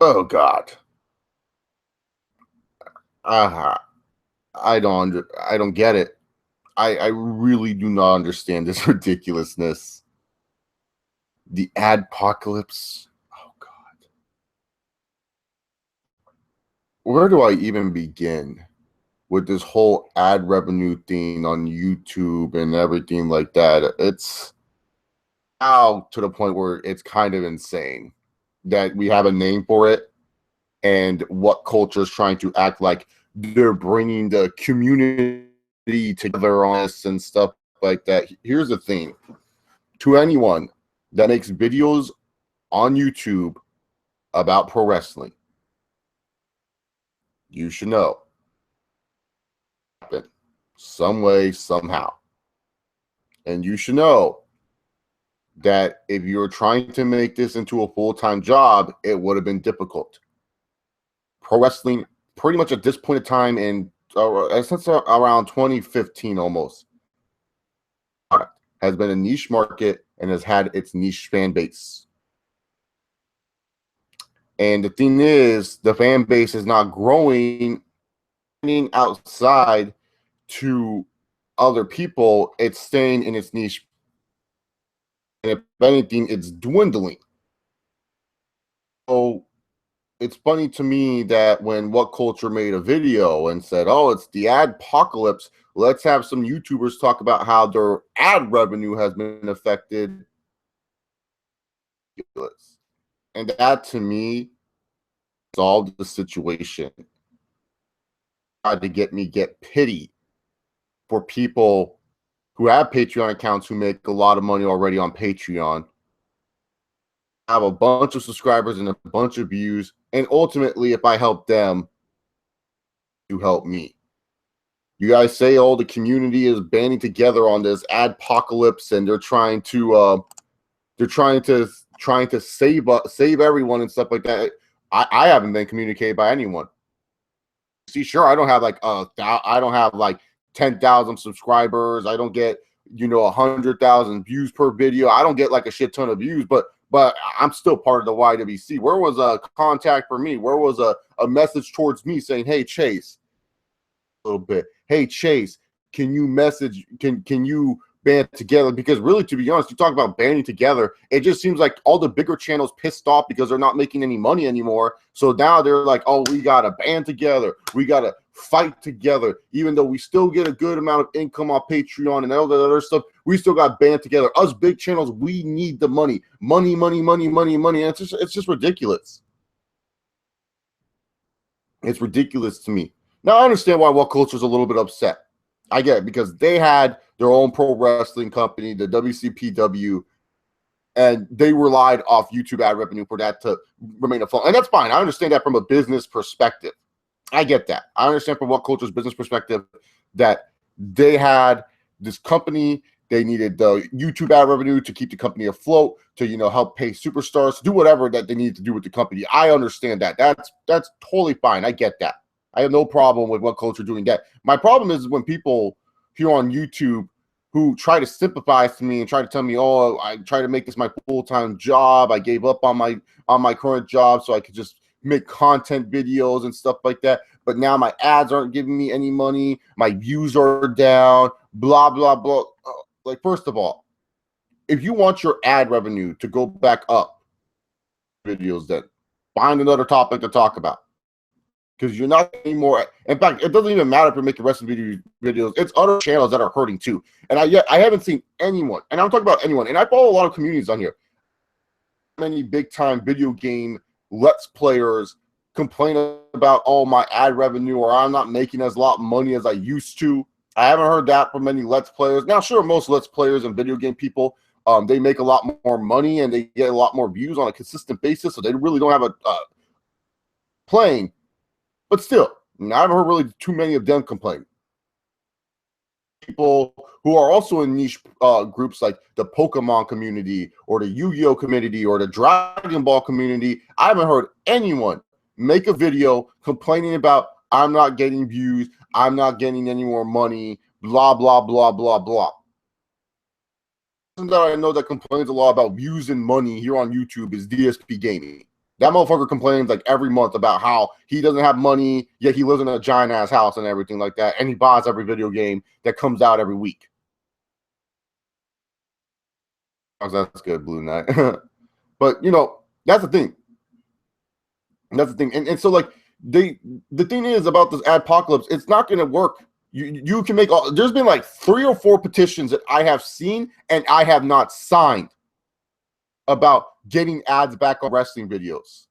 Oh God. I don't get it. I really do not understand this ridiculousness. The adpocalypse. Oh God. Where do I even begin with this whole ad revenue thing on YouTube and everything like that? It's now to the point where it's kind of insane that we have a name for it, and what culture is trying to act like they're bringing the community together on this and stuff like that. Here's the thing: to anyone that makes videos on YouTube about pro wrestling, you should know some way, somehow. And you should know that if you're trying to make this into a full-time job, it would have been difficult. Pro wrestling, pretty much at this point in time, in since around 2015 almost, has been a niche market and has had its niche fan base. And the thing is, the fan base is not growing outside to other people. It's staying in its niche. And if anything, it's dwindling. So it's funny to me that when What Culture made a video and said, oh, it's the adpocalypse, let's have some YouTubers talk about how their ad revenue has been affected. And that, to me, solved the situation. Tried to get pity for people who have Patreon accounts who make a lot of money already on Patreon, have a bunch of subscribers and a bunch of views, and ultimately, if I help them, you help me. You guys say, oh, the community is banding together on this adpocalypse, and they're trying to save everyone and stuff like that. I haven't been communicated by anyone. See, sure, I don't have like 10,000 subscribers. I don't get 100,000 views per video. I don't get like a shit ton of views, but I'm still part of the YWC. Where was a contact for me? Where was a message towards me saying, hey, Chase, a little bit. Hey, Chase, can you message? Can you band together? Because really, to be honest, you talk about banding together. It just seems like all the bigger channels pissed off because they're not making any money anymore. So now they're like, oh, we got to band together. We got to fight together. Even though we still get a good amount of income on Patreon and all that other stuff, we still got band together. Us big channels, we need the money. Money, money, money, money, money. And it's just ridiculous. It's ridiculous to me. Now, I understand why What Culture is a little bit upset. I get it, because they had their own pro wrestling company, the WCPW, and they relied off YouTube ad revenue for that to remain afloat. And that's fine. I understand that from a business perspective. I get that. I understand from What Culture's business perspective that they had this company. They needed the YouTube ad revenue to keep the company afloat, to help pay superstars, to do whatever that they needed to do with the company. I understand that. That's totally fine. I get that. I have no problem with What Culture doing that. My problem is when people here on YouTube who try to sympathize to me and try to tell me, oh, I try to make this my full-time job. I gave up on my current job so I could just make content videos and stuff like that. But now my ads aren't giving me any money. My views are down, blah, blah, blah. Like, first of all, if you want your ad revenue to go back up, videos, then find another topic to talk about. Because you're not anymore. In fact, it doesn't even matter if you're making wrestling videos. It's other channels that are hurting too. And I haven't seen anyone, and I'm talking about anyone, and I follow a lot of communities on here. Many big time video game let's players complain about, oh, my ad revenue, or I'm not making as lot of money as I used to. I haven't heard that from many let's players. Now, sure, most let's players and video game people, they make a lot more money and they get a lot more views on a consistent basis, so they really don't have a playing. But still, I haven't heard really too many of them complain. People who are also in niche groups like the Pokemon community or the Yu-Gi-Oh community or the Dragon Ball community, I haven't heard anyone make a video complaining about, I'm not getting views, I'm not getting any more money, blah, blah, blah, blah, blah. The person that I know that complains a lot about views and money here on YouTube is DSP Gaming. That motherfucker complains like every month about how he doesn't have money, yet he lives in a giant ass house and everything like that, and he buys every video game that comes out every week. Oh, that's good, Blue Knight. But you know, that's the thing. That's the thing. And so like the thing is about this adpocalypse, it's not gonna work. You can make all, there's been like 3 or 4 petitions that I have seen and I have not signed about getting ads back on wrestling videos.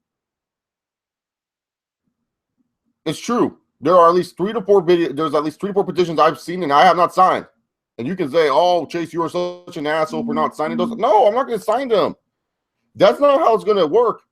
It's true. There are at least 3 to 4 videos. There's at least 3 to 4 petitions I've seen and I have not signed. And you can say, "Oh, Chase, you are such an asshole for not signing those." No, I'm not going to sign them. That's not how it's going to work.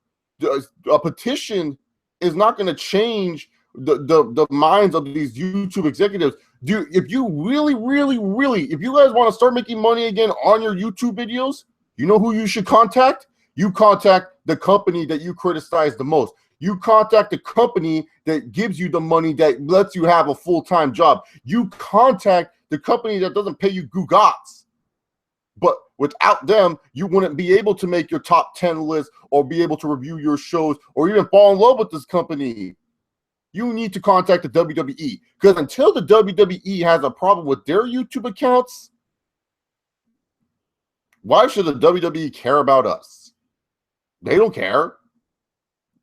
A petition is not going to change the minds of these YouTube executives. Dude, if you really, if you guys want to start making money again on your YouTube videos, you know who you should contact? You contact the company that you criticize the most. You contact the company that gives you the money that lets you have a full-time job. You contact the company that doesn't pay you gugats. But without them, you wouldn't be able to make your top 10 list or be able to review your shows or even fall in love with this company. You need to contact the WWE, because until the WWE has a problem with their YouTube accounts, why should the WWE care about us? They don't care.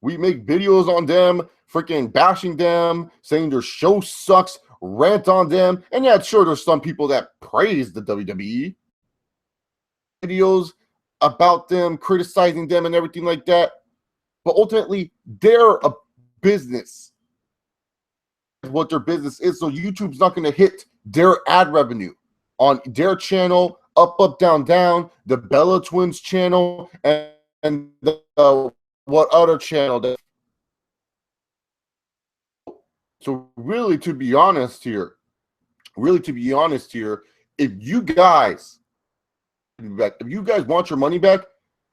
We make videos on them, freaking bashing them, saying their show sucks, rant on them. And yeah, sure, there's some people that praise the WWE. Videos about them, criticizing them and everything like that. But ultimately, they're a business. What their business is. So YouTube's not going to hit their ad revenue on their channel, up, down, down, the Bella Twins channel, and the what other channel? So really, to be honest here, if you guys want your money back,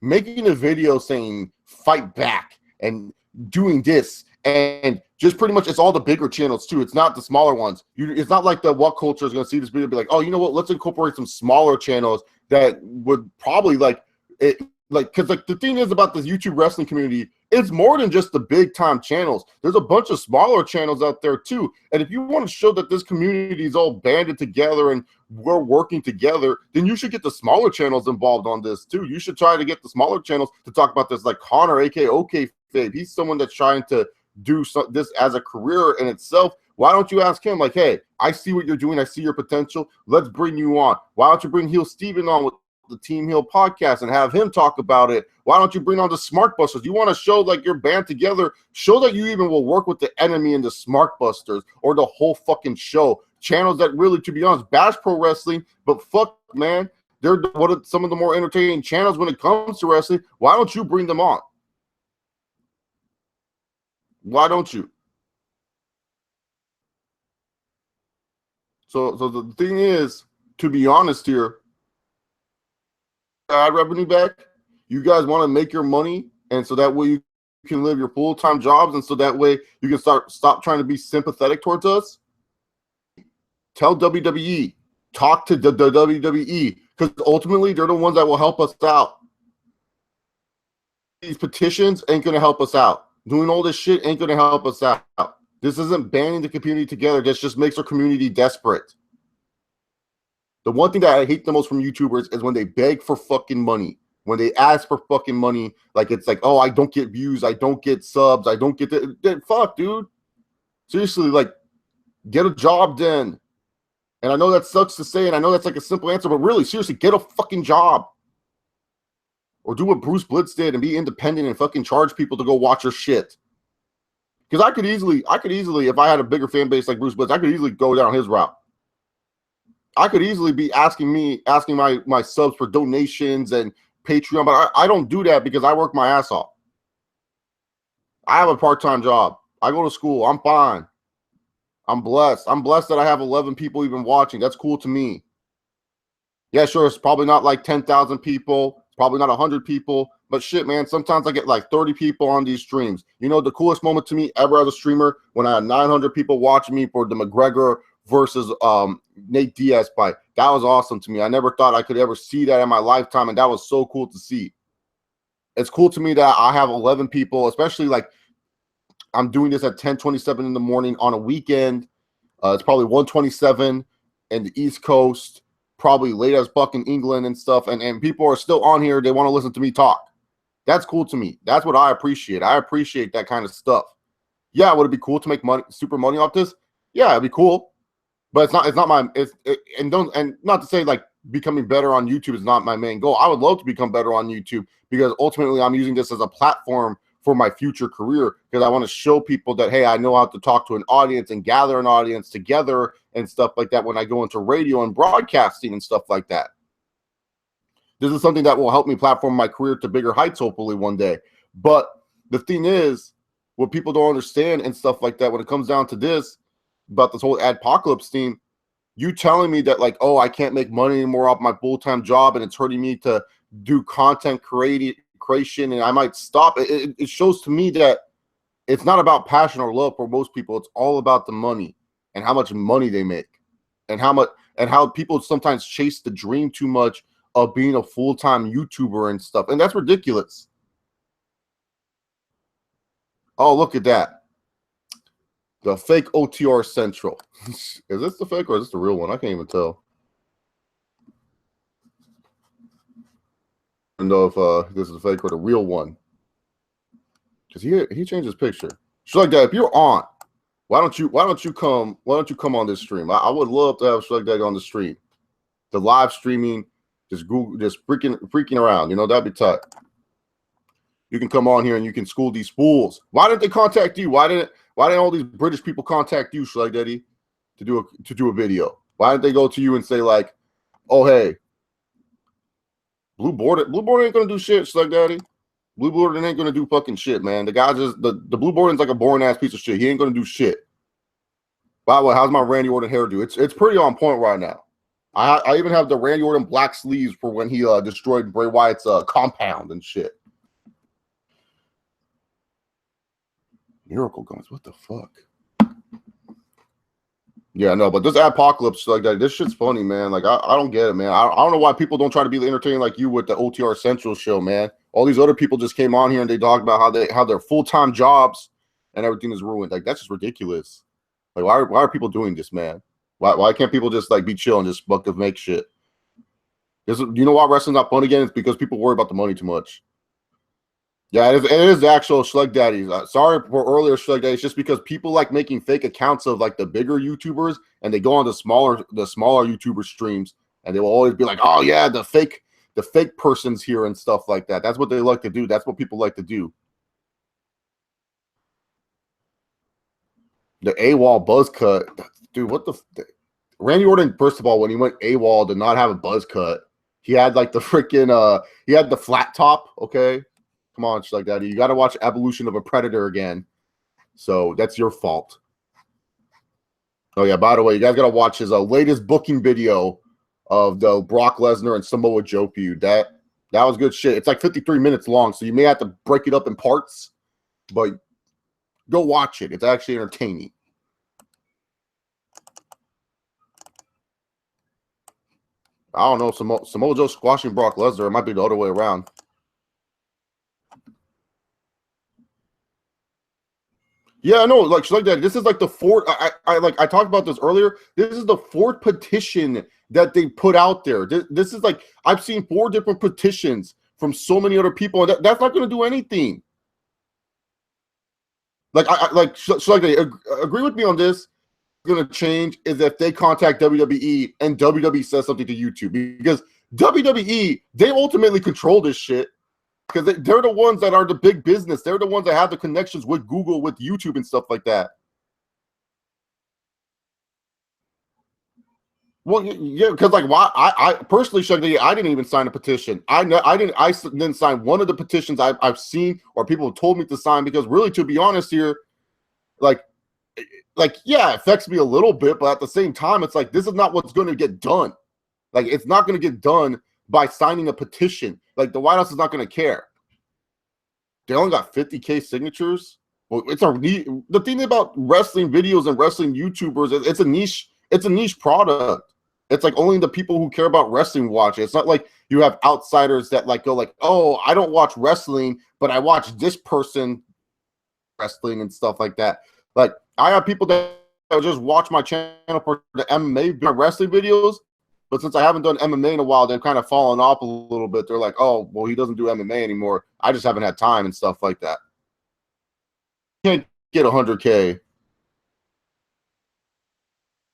making a video saying fight back and doing this, and just pretty much it's all the bigger channels too. It's not the smaller ones. It's not like the What Culture is going to see this video and be like, oh, you know what? Let's incorporate some smaller channels that would probably like it. Like, because like the thing is about this YouTube wrestling community, it's more than just the big time channels. There's a bunch of smaller channels out there too. And if you want to show that this community is all banded together and we're working together, then you should get the smaller channels involved on this too. You should try to get the smaller channels to talk about this, like Connor, aka OK Fabe. He's someone that's trying to do this as a career in itself. Why don't you ask him, like, hey, I see what you're doing. I see your potential. Let's bring you on. Why don't you bring Heel Steven on with the Team Heel podcast and have him talk about it? Why don't you bring on the Smart Busters? You want to show like you're band together, show that you even will work with the Enemy and the Smart Busters or the whole fucking show. Channels that really, to be honest, bash pro wrestling, but fuck, man, they're some of the more entertaining channels when it comes to wrestling. Why don't you bring them on? Why don't you? So the thing is, to be honest here, ad revenue back, you guys want to make your money, and so that way you can live your full-time jobs, and so that way you can stop trying to be sympathetic towards us. Tell WWE, talk to the WWE, because ultimately they're the ones that will help us out. These petitions ain't going to help us out. Doing all this shit ain't going to help us out. This isn't banding the community together. This just makes our community desperate. The one thing that I hate the most from YouTubers is when they beg for fucking money. When they ask for fucking money, like it's like, oh, I don't get views, I don't get subs, I don't get that. Fuck, dude. Seriously, like, get a job then. And I know that sucks to say, and I know that's like a simple answer, but really, seriously, get a fucking job. Or do what Bruce Blitz did and be independent and fucking charge people to go watch your shit. Because I could easily, if I had a bigger fan base like Bruce Blitz, I could easily go down his route. I could easily be asking my subs for donations and Patreon, but I don't do that because I work my ass off. I have a part-time job. I go to school. I'm fine. I'm blessed. I'm blessed that I have 11 people even watching. That's cool to me. Yeah, sure, it's probably not like 10,000 people. It's probably not 100 people. But shit, man, sometimes I get like 30 people on these streams. You know, the coolest moment to me ever as a streamer, when I had 900 people watching me for the McGregor versus Nate Diaz fight. That was awesome to me. I never thought I could ever see that in my lifetime, and that was so cool to see. It's cool to me that I have 11 people, especially like I'm doing this at 10:27 in the morning on a weekend. It's probably 1:27 in the East Coast, probably late as fuck in England and stuff. And people are still on here. They want to listen to me talk. That's cool to me. That's what I appreciate. I appreciate that kind of stuff. Yeah, would it be cool to make money, super money off this? Yeah, it'd be cool. But it's not my and not to say like becoming better on YouTube is not my main goal. I would love to become better on YouTube because ultimately I'm using this as a platform for my future career because I want to show people that, hey, I know how to talk to an audience and gather an audience together and stuff like that when I go into radio and broadcasting and stuff like that. This is something that will help me platform my career to bigger heights, hopefully one day. But the thing is, what people don't understand and stuff like that when it comes down to this, about this whole Adpocalypse theme, you telling me that like, oh, I can't make money anymore off my full-time job and it's hurting me to do content creation and I might stop. It shows to me that it's not about passion or love for most people. It's all about the money and how much money they make and how people sometimes chase the dream too much of being a full-time YouTuber and stuff. And that's ridiculous. Oh, look at that. The fake OTR Central. Is this the fake or is this the real one? I can't even tell. I don't know if this is the fake or the real one. Because he changed his picture. So like that, if you're on, why don't you come on this stream? I would love to have like that on the stream. The live streaming, just freaking around, you know, that'd be tight. You can come on here and you can school these fools. Why didn't they contact you? Why didn't all these British people contact you, Schlag Daddy, to do a video? Why didn't they go to you and say like, oh hey, Blue Board ain't gonna do shit, Schlag Daddy. Blue Board ain't gonna do fucking shit, man. The guy just the Blue Borden's like a boring ass piece of shit. He ain't gonna do shit. By the way, how's my Randy Orton hairdo? It's pretty on point right now. I even have the Randy Orton black sleeves for when he destroyed Bray Wyatt's compound and shit. Miracle Guns, what the fuck? Yeah, no, but this Adpocalypse, like that, this shit's funny, man. Like I don't get it, man. I don't know why people don't try to be entertaining like you with the OTR Central show, man. All these other people just came on here and they talked about how their full-time jobs and everything is ruined. Like that's just ridiculous. Like why are people doing this, man? Why can't people just like be chill and just fucking make shit? You know why wrestling's not fun again? It's because people worry about the money too much. Yeah, it is the actual Schleg Daddies. Sorry for earlier Schleg Daddies. Just because people like making fake accounts of like the bigger YouTubers, and they go on the smaller YouTuber streams, and they will always be like, "Oh yeah, the fake person's here" and stuff like that. That's what they like to do. That's what people like to do. The AWOL buzz cut, dude. What the Randy Orton? First of all, when he went AWOL, did not have a buzz cut. He had like the freaking he had the flat top. Okay. Come on, Schleg Daddy. You got to watch Evolution of a Predator again. So that's your fault. Oh, yeah. By the way, you guys got to watch his latest booking video of the Brock Lesnar and Samoa Joe feud. That was good shit. It's like 53 minutes long, so you may have to break it up in parts, but go watch it. It's actually entertaining. I don't know. Samoa Joe squashing Brock Lesnar. It might be the other way around. Yeah, no, like that. This is like the fourth. I talked about this earlier. This is the fourth petition that they put out there. This is like I've seen 4 different petitions from so many other people, and that's not going to do anything. Like agree with me on this. Going to change is if they contact WWE and WWE says something to YouTube, because WWE, they ultimately control this shit. Because they're the ones that are the big business. They're the ones that have the connections with Google, with YouTube, and stuff like that. Well, yeah, because like why I personally, Shuggy, I didn't even sign a petition. I didn't sign one of the petitions I've seen or people have told me to sign, because really, to be honest here, like yeah, it affects me a little bit, but at the same time, it's like this is not what's going to get done. Like it's not going to get done by signing a petition. Like the White House is not going to care. They only got 50K signatures. Well, the thing about wrestling videos and wrestling YouTubers, it's a niche product. It's like only the people who care about wrestling watch it. It's not like You have outsiders that like go like, oh, I don't watch wrestling, but I watch this person wrestling and stuff like that. Like I have people that just watch my channel for the MMA wrestling videos, but since I haven't done MMA in a while, they've kind of fallen off a little bit. They're like, oh, well, he doesn't do MMA anymore. I just haven't had time and stuff like that. Can't get 100K.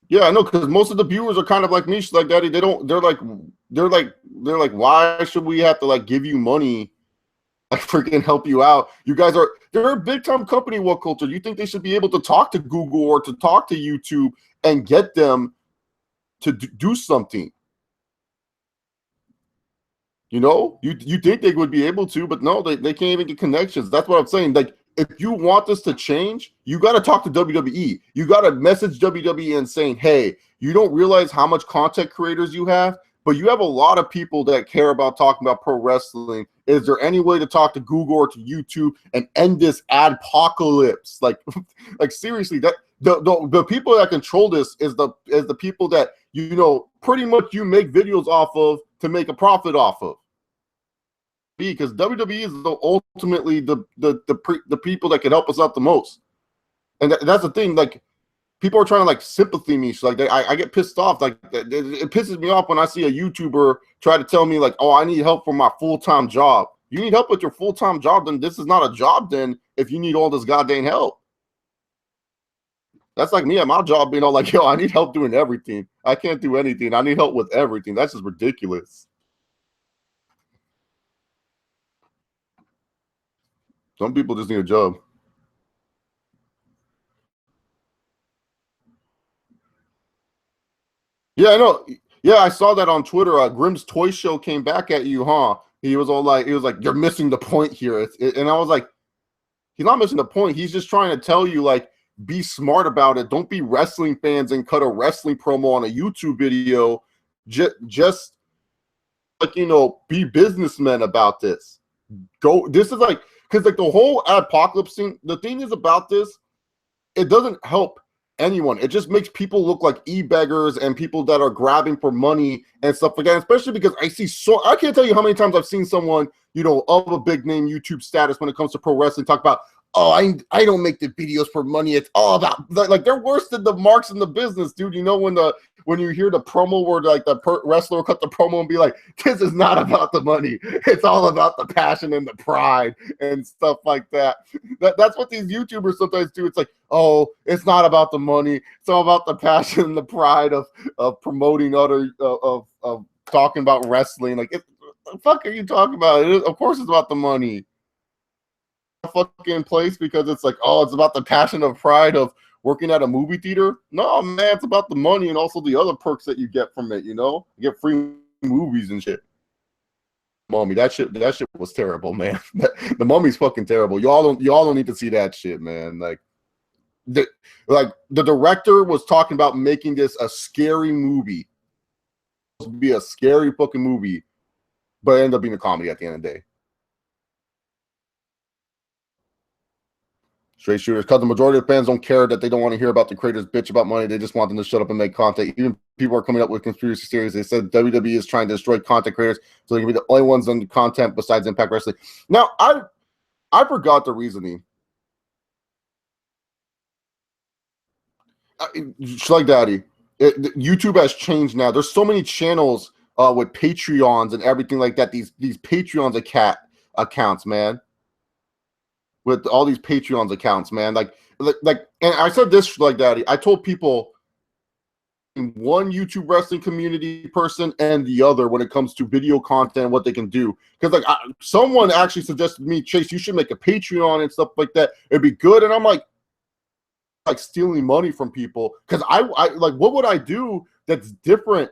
Yeah, I know, because most of the viewers are kind of like me, like Daddy. They don't. They're like, why should we have to like give you money, like freaking help you out? You guys are. They're a big time company. What culture? You think they should be able to talk to Google or to talk to YouTube and get them to do something? You know, you think they would be able to, but no, they can't even get connections. That's what I'm saying. Like, if you want this to change, you got to talk to WWE. You got to message WWE and saying, hey, you don't realize how much content creators you have, but you have a lot of people that care about talking about pro wrestling. Is there any way to talk to Google or to YouTube and end this adpocalypse? Like, like seriously, that the people that control this is the people that, you know, pretty much you make videos off of to make a profit off of. Because WWE is ultimately the people that can help us out the most, and that's the thing. Like, people are trying to like sympathy me. So like, I get pissed off. Like, it pisses me off when I see a YouTuber try to tell me like, oh, I need help for my full-time job. You need help with your full-time job, then this is not a job. Then if you need all this goddamn help, that's like me at my job being all like, yo, I need help doing everything. I can't do anything. I need help with everything. That's just ridiculous. Some people just need a job. Yeah, I know. Yeah, I saw that on Twitter. Grimm's Toy Show came back at you, huh? He was like, you're missing the point here. And I was like, he's not missing the point. He's just trying to tell you, like, be smart about it. Don't be wrestling fans and cut a wrestling promo on a YouTube video. Just like, you know, be businessmen about this. This is like, because like the whole apocalypse thing, the thing is about this, it doesn't help anyone. It just makes people look like e-beggars and people that are grabbing for money and stuff like that. Especially because I can't tell you how many times I've seen someone, you know, of a big name YouTube status when it comes to pro wrestling talk about, oh, I don't make the videos for money. It's all about, like, they're worse than the marks in the business, dude. You know, when you hear the promo where like the wrestler will cut the promo and be like, this is not about the money. It's all about the passion and the pride and stuff like that. That's what these YouTubers sometimes do. It's like, oh, it's not about the money. It's all about the passion and the pride of promoting other, of talking about wrestling. Like, what the fuck are you talking about? Of course it's about the money. Fucking place because it's like, oh, it's about the passion of pride of working at a movie theater. No, man, it's about the money and also the other perks that you get from it. You know, you get free movies and shit. Mummy, that shit was terrible, man. The Mummy's fucking terrible. Y'all don't need to see that shit, man. Like the director was talking about making this a scary movie. It was supposed to be a scary fucking movie, but it ended up being a comedy at the end of the day. Straight shooters, because the majority of fans don't care, that they don't want to hear about the creators bitch about money. They just want them to shut up and make content. Even people are coming up with conspiracy theories. They said WWE is trying to destroy content creators, so they can be the only ones on the content besides Impact Wrestling. Now, I forgot the reasoning. Like Daddy, YouTube has changed now. There's so many channels with Patreons and everything like that. These Patreons accounts, man. With all these Patreons accounts, man. Like, and I said this like Daddy. I told people, one YouTube wrestling community person and the other when it comes to video content, what they can do. Because like someone actually suggested to me, Chase, you should make a Patreon and stuff like that. It'd be good. And I'm like stealing money from people. Because I like, what would I do that's different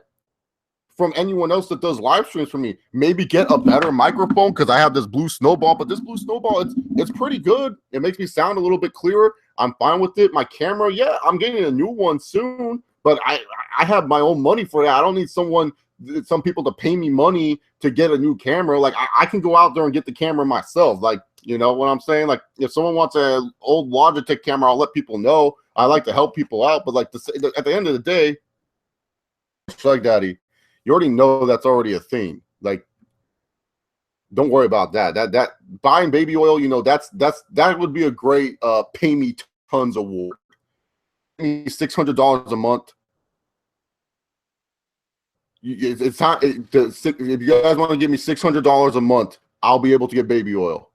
from anyone else that does live streams for me? Maybe get a better microphone, because I have this Blue Snowball, but this Blue Snowball, it's pretty good. It makes me sound a little bit clearer. I'm fine with it. My camera, yeah, I'm getting a new one soon, but I have my own money for that. I don't need some people to pay me money to get a new camera. Like, I can go out there and get the camera myself. Like, you know what I'm saying? Like, if someone wants an old Logitech camera, I'll let people know. I like to help people out, but like at the end of the day, like Daddy, you already know that's already a thing. Like, don't worry about that. That buying baby oil, you know, that would be a great pay me tons award. $600 a month. It's not. If you guys want to give me $600 a month, I'll be able to get baby oil.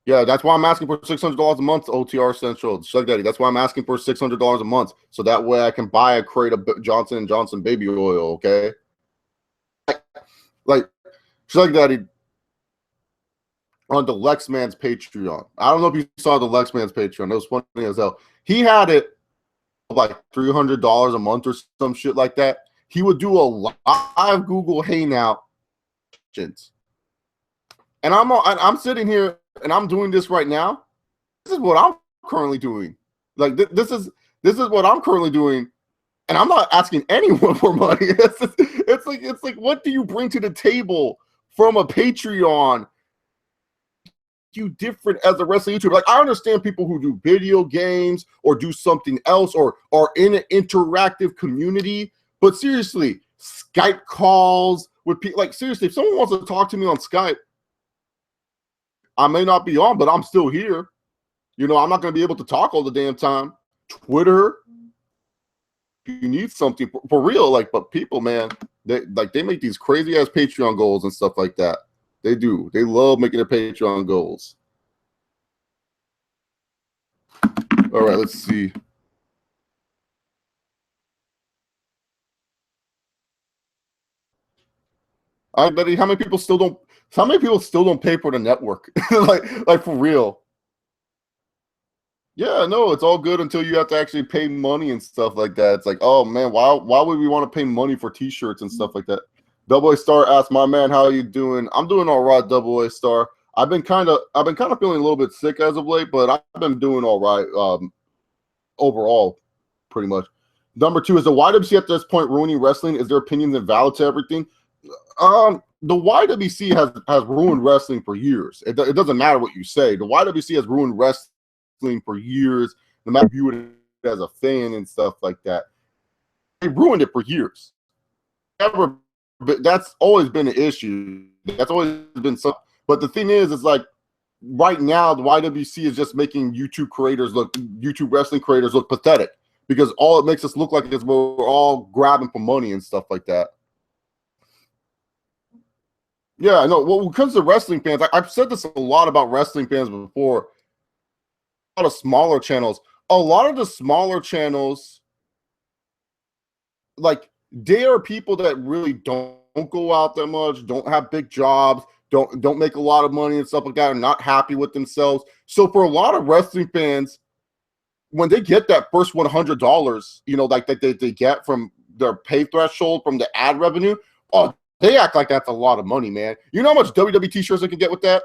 Yeah, that's why I'm asking for $600 a month. OTR Central, Shug Daddy. That's why I'm asking for $600 a month, so that way I can buy a crate of Johnson & Johnson baby oil. Okay, like Shug Daddy on the Lexman's Patreon. I don't know if you saw the Lexman's Patreon. It was funny as hell. He had it like $300 a month or some shit like that. He would do a live Google Hangout, and I'm sitting here and I'm doing this right now. This is what I'm currently doing. Like this is what I'm currently doing, and I'm not asking anyone for money. It's like what do you bring to the table from a Patreon? You different as a wrestling YouTuber. Like I understand people who do video games or do something else or are in an interactive community, but seriously, Skype calls with people. Like seriously, if someone wants to talk to me on Skype, I may not be on, but I'm still here. You know, I'm not going to be able to talk all the damn time. Twitter, you need something for real. Like, but people, man, they make these crazy ass Patreon goals and stuff like that. They do. They love making their Patreon goals. All right, let's see. I bet how many people still don't? How many people still don't pay for the network? like for real. Yeah, no, it's all good until you have to actually pay money and stuff like that. It's like, oh man, why would we want to pay money for T-shirts and stuff like that? Double A Star asked, my man, how are you doing? I'm doing all right, Double A Star. I've been kind of feeling a little bit sick as of late, but I've been doing all right overall, pretty much. Number 2 is the YWC at this point ruining wrestling. Is their opinions invalid to everything? The YWC has ruined wrestling for years. It doesn't matter what you say. The YWC has ruined wrestling for years, no matter if you view it as a fan and stuff like that. They ruined it for years. Never, but that's always been an issue. That's always been something. But the thing is like right now the YWC is just making YouTube wrestling creators look pathetic because all it makes us look like is we're all grabbing for money and stuff like that. Yeah, I know. Well, when it comes to wrestling fans, I've said this a lot about wrestling fans before. A lot of smaller channels. A lot of the smaller channels, like, they are people that really don't go out that much, don't have big jobs, don't make a lot of money and stuff like that, are not happy with themselves. So for a lot of wrestling fans, when they get that first $100, you know, like that they get from their pay threshold from the ad revenue, oh, they act like that's a lot of money, man. You know how much WWE t-shirts they can get with that?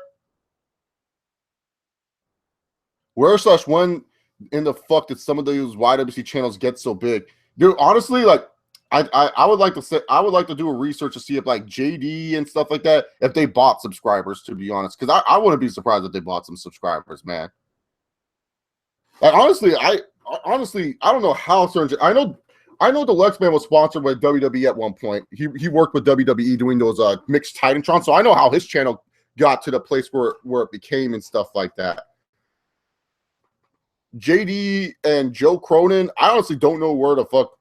When in the fuck did some of those YWC channels get so big? Dude, honestly, like I would like to do a research to see if like JD and stuff like that, if they bought subscribers, to be honest. Because I wouldn't be surprised if they bought some subscribers, man. Like honestly, I don't know how certain I know the Lexman was sponsored by WWE at one point. He worked with WWE doing those mixed Titantron, so I know how his channel got to the place where it became and stuff like that. JD and Joe Cronin, I honestly don't know where the fuck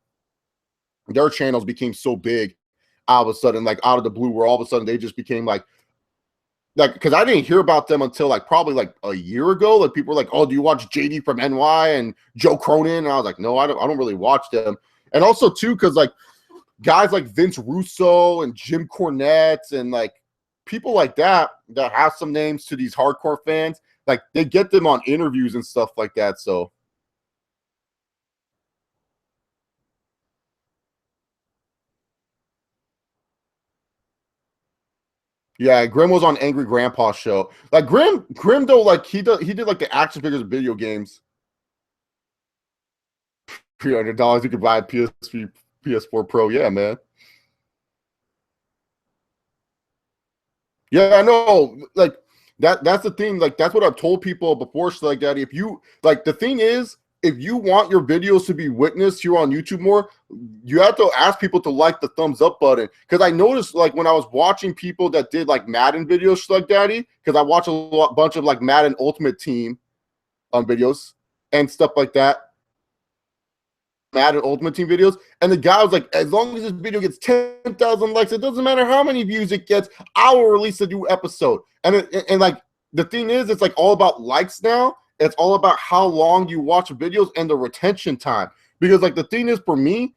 their channels became so big all of a sudden, like out of the blue, where all of a sudden they just became like because I didn't hear about them until like probably like a year ago. Like people were like, "Oh, do you watch JD from NY and Joe Cronin?" And I was like, "No, I don't really watch them." And also too, because like guys like Vince Russo and Jim Cornette and like people like that have some names to these hardcore fans, like they get them on interviews and stuff like that. So yeah, Grim was on Angry Grandpa's show. Like Grim though, like he did like the action figures of video games. $300 you could buy a PS3, PS4 Pro. Yeah, man. Yeah, I know. Like that's the thing. Like that's what I've told people before. So like that, if you like, the thing is, if you want your videos to be witnessed here on YouTube more, you have to ask people to like the thumbs up button. Because I noticed, like, when I was watching people that did like Madden videos, like Daddy, because I watch a bunch of like Madden Ultimate Team videos and stuff like that. Madden Ultimate Team videos, and the guy was like, as long as this video gets 10,000 likes, it doesn't matter how many views it gets, I will release a new episode. And like, the thing is, it's like all about likes now. It's all about how long you watch videos and the retention time. Because like the thing is, for me,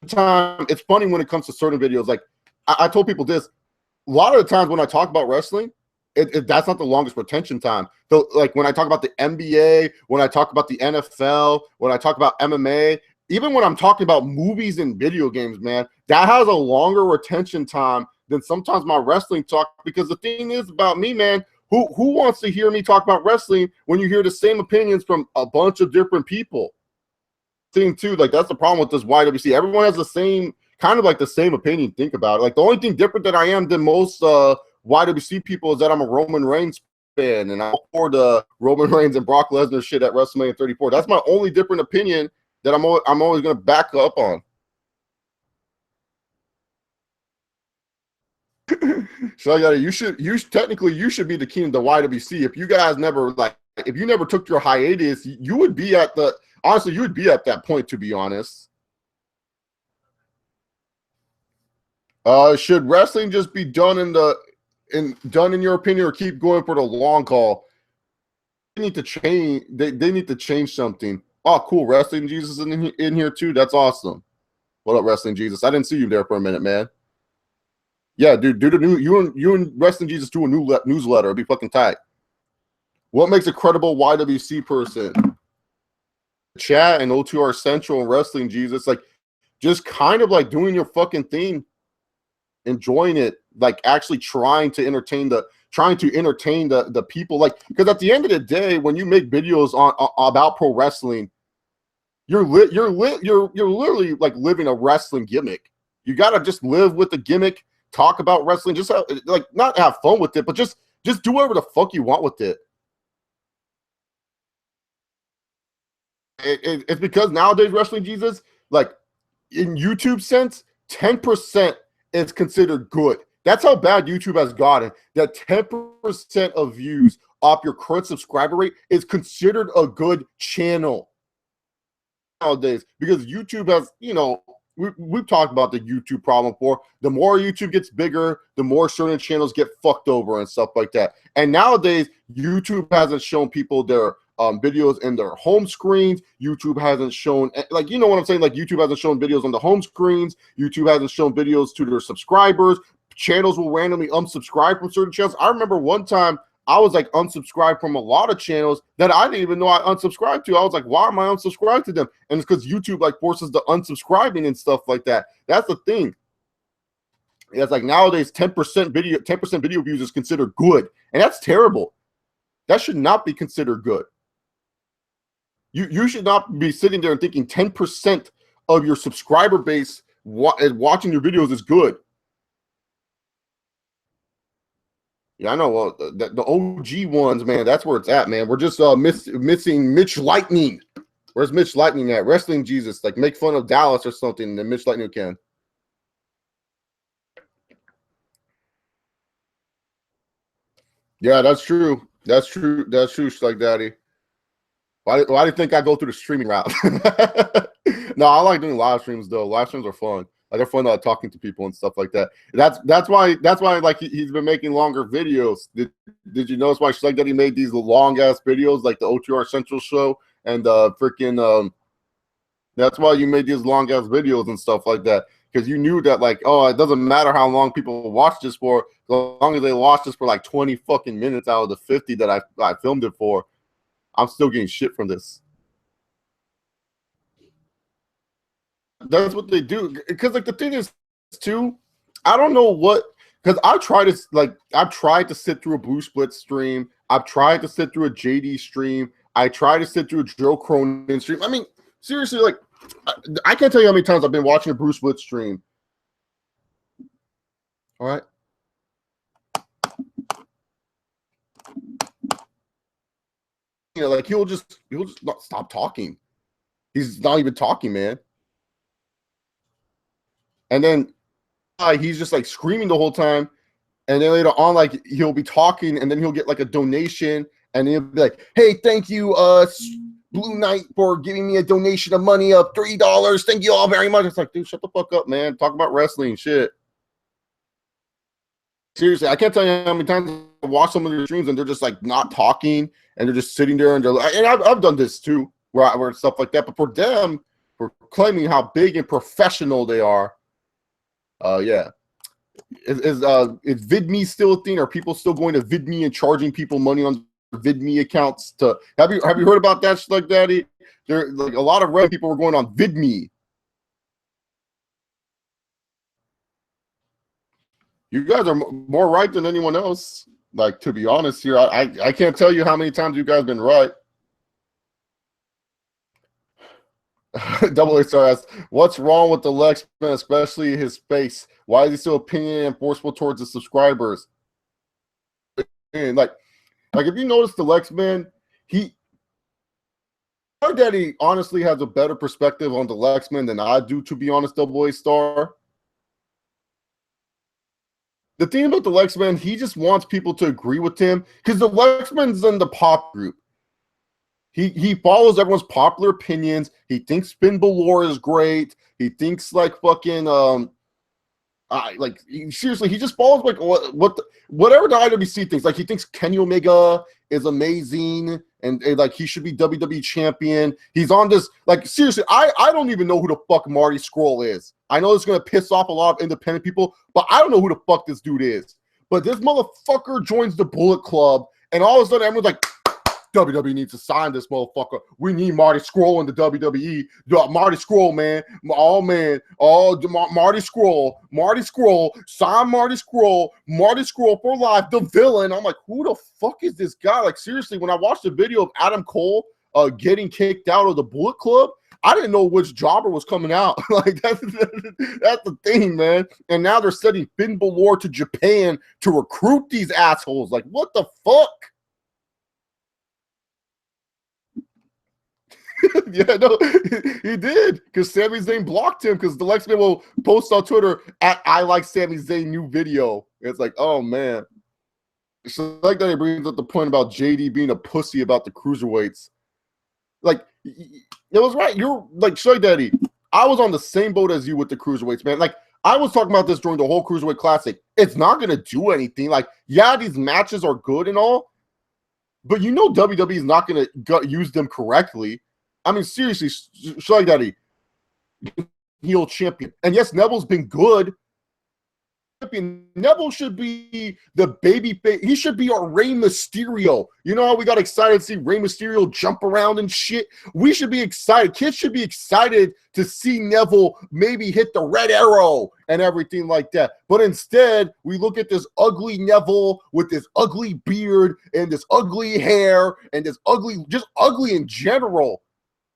it's funny when it comes to certain videos. Like I told people this, a lot of the times when I talk about wrestling, that's not the longest retention time. So, like when I talk about the NBA, when I talk about the NFL, when I talk about MMA, even when I'm talking about movies and video games, man, that has a longer retention time than sometimes my wrestling talk. Because the thing is about me, man, who wants to hear me talk about wrestling when you hear the same opinions from a bunch of different people? Thing too, like that's the problem with this YWC. Everyone has the same kind of like the same opinion. Think about it. Like the only thing different that I am than most YWC people is that I'm a Roman Reigns fan, and I support Roman Reigns and Brock Lesnar shit at WrestleMania 34. That's my only different opinion that I'm always going to back up on. So you should technically you should be the king of the YWC. If you guys never if you never took your hiatus, you would be at the honestly you would be at that point, to be honest. Should wrestling just be done in your opinion, or keep going for the long haul? They need to change. They need to change something. Oh, cool. Wrestling Jesus in here too. That's awesome. What up, Wrestling Jesus? I didn't see you there for a minute, man. Yeah, dude. Do the new you and Wrestling Jesus do a new newsletter. It'd be fucking tight. What makes a credible YWC person? Chat and O2R Central and Wrestling Jesus, like just kind of like doing your fucking thing, enjoying it, like actually trying to entertain the people, like because at the end of the day, when you make videos about pro wrestling, you're literally like living a wrestling gimmick. You gotta just live with the gimmick, talk about wrestling, just like not have fun with it, but just do whatever the fuck you want with it. It's because nowadays Wrestling Jesus, like in YouTube sense, 10% is considered good. That's how bad YouTube has gotten. That 10% of views off your current subscriber rate is considered a good channel nowadays, because YouTube has, we've talked about the YouTube problem before. The more YouTube gets bigger, the more certain channels get fucked over and stuff like that. And nowadays, YouTube hasn't shown people their videos in their home screens. YouTube hasn't shown, like, you know what I'm saying? Like, YouTube hasn't shown videos on the home screens. YouTube hasn't shown videos to their subscribers. Channels will randomly unsubscribe from certain channels. I remember one time I was like unsubscribed from a lot of channels that I didn't even know I unsubscribed to. I was like, why am I unsubscribed to them? And it's because YouTube like forces the unsubscribing and stuff like that. That's the thing. It's like nowadays 10% video views is considered good. And that's terrible. That should not be considered good. You should not be sitting there and thinking 10% of your subscriber base watching your videos is good. Yeah, I know. Well, the OG ones, man, that's where it's at, man. We're just missing Mitch Lightning. Where's Mitch Lightning at? Wrestling Jesus, like make fun of Dallas or something, then Mitch Lightning can. Yeah, that's true. That's true. That's true, like Daddy. Why do you think I go through the streaming route? No, I like doing live streams though. Live streams are fun. Like they're fun talking to people and stuff like that. That's why like he's been making longer videos. Did you notice why Schleg Daddy made these long ass videos like the OTR Central show and freaking that's why you made these long ass videos and stuff like that, because you knew that like, oh, it doesn't matter how long people watch this for, as long as they watch this for like 20 fucking minutes out of the 50 that I filmed it for, I'm still getting shit from this. That's what they do. Because like the thing is too, I don't know what, because I've tried to sit through a Blue Split stream. I've tried to sit through a JD stream. I tried to sit through a Joe Cronin stream. I mean, seriously, like I can't tell you how many times I've been watching a Bruce Split stream. All right. like he'll just not stop talking. He's not even talking, man. And then he's just like screaming the whole time. And then later on, like he'll be talking, and then he'll get like a donation, and he'll be like, "Hey, thank you, Blue Knight, for giving me a donation of money of $3. Thank you all very much." It's like, dude, shut the fuck up, man. Talk about wrestling shit. Seriously, I can't tell you how many times I watch some of their streams and they're just like not talking, and they're just sitting there, and they're like, and I've done this too, where stuff like that. But for them, for claiming how big and professional they are, yeah. Is VidMe still a thing? Are people still going to VidMe and charging people money on VidMe accounts? To have you heard about that shit like that? There, like a lot of red people were going on VidMe. You guys are more right than anyone else. Like, to be honest here, I can't tell you how many times you guys been right. Double Star asks, what's wrong with the Lexman, especially his face? Why is he so opinionated and forceful towards the subscribers? And like if you notice the Lexman, our daddy honestly has a better perspective on the Lexman than I do, to be honest, Double A Star. The thing about the Lexman, he just wants people to agree with him, because the Lexman's in the pop group. He follows everyone's popular opinions. He thinks Spin Balor is great. He thinks like fucking seriously, he just follows like whatever the IWC thinks. Like he thinks Kenny Omega is amazing and like he should be WWE champion. He's on this, like, seriously, I don't even know who the fuck Marty Scurll is. I know it's gonna piss off a lot of independent people, but I don't know who the fuck this dude is. But this motherfucker joins the Bullet Club, and all of a sudden everyone's like, WWE needs to sign this motherfucker. We need Marty Scurll in the WWE. Marty Scurll, man. Oh, man. Oh, Marty Scurll. Sign Marty Scurll for life. The villain. I'm like, who the fuck is this guy? Like, seriously, when I watched the video of Adam Cole getting kicked out of the Bullet Club, I didn't know which jobber was coming out. Like, that's the thing, man. And now they're sending Finn Balor to Japan to recruit these assholes. Like, what the fuck? Yeah, no, he did, because Sami Zayn blocked him, because the Lexman will post on Twitter at I like Sami Zayn new video. It's like, oh man. So like that, it brings up the point about JD being a pussy about the cruiserweights. Like, it was right. You're like, Shoy Daddy, I was on the same boat as you with the cruiserweights, man. Like, I was talking about this during the whole Cruiserweight Classic. It's not gonna do anything. Like, yeah, these matches are good and all, but you know WWE is not gonna use them correctly. I mean, seriously, Shoy Daddy, heel champion. And yes, Neville's been good. Neville should be the baby face. He should be our Rey Mysterio. You know how we got excited to see Rey Mysterio jump around and shit? We should be excited. Kids should be excited to see Neville maybe hit the red arrow and everything like that. But instead, we look at this ugly Neville with this ugly beard and this ugly hair and this ugly, just ugly in general.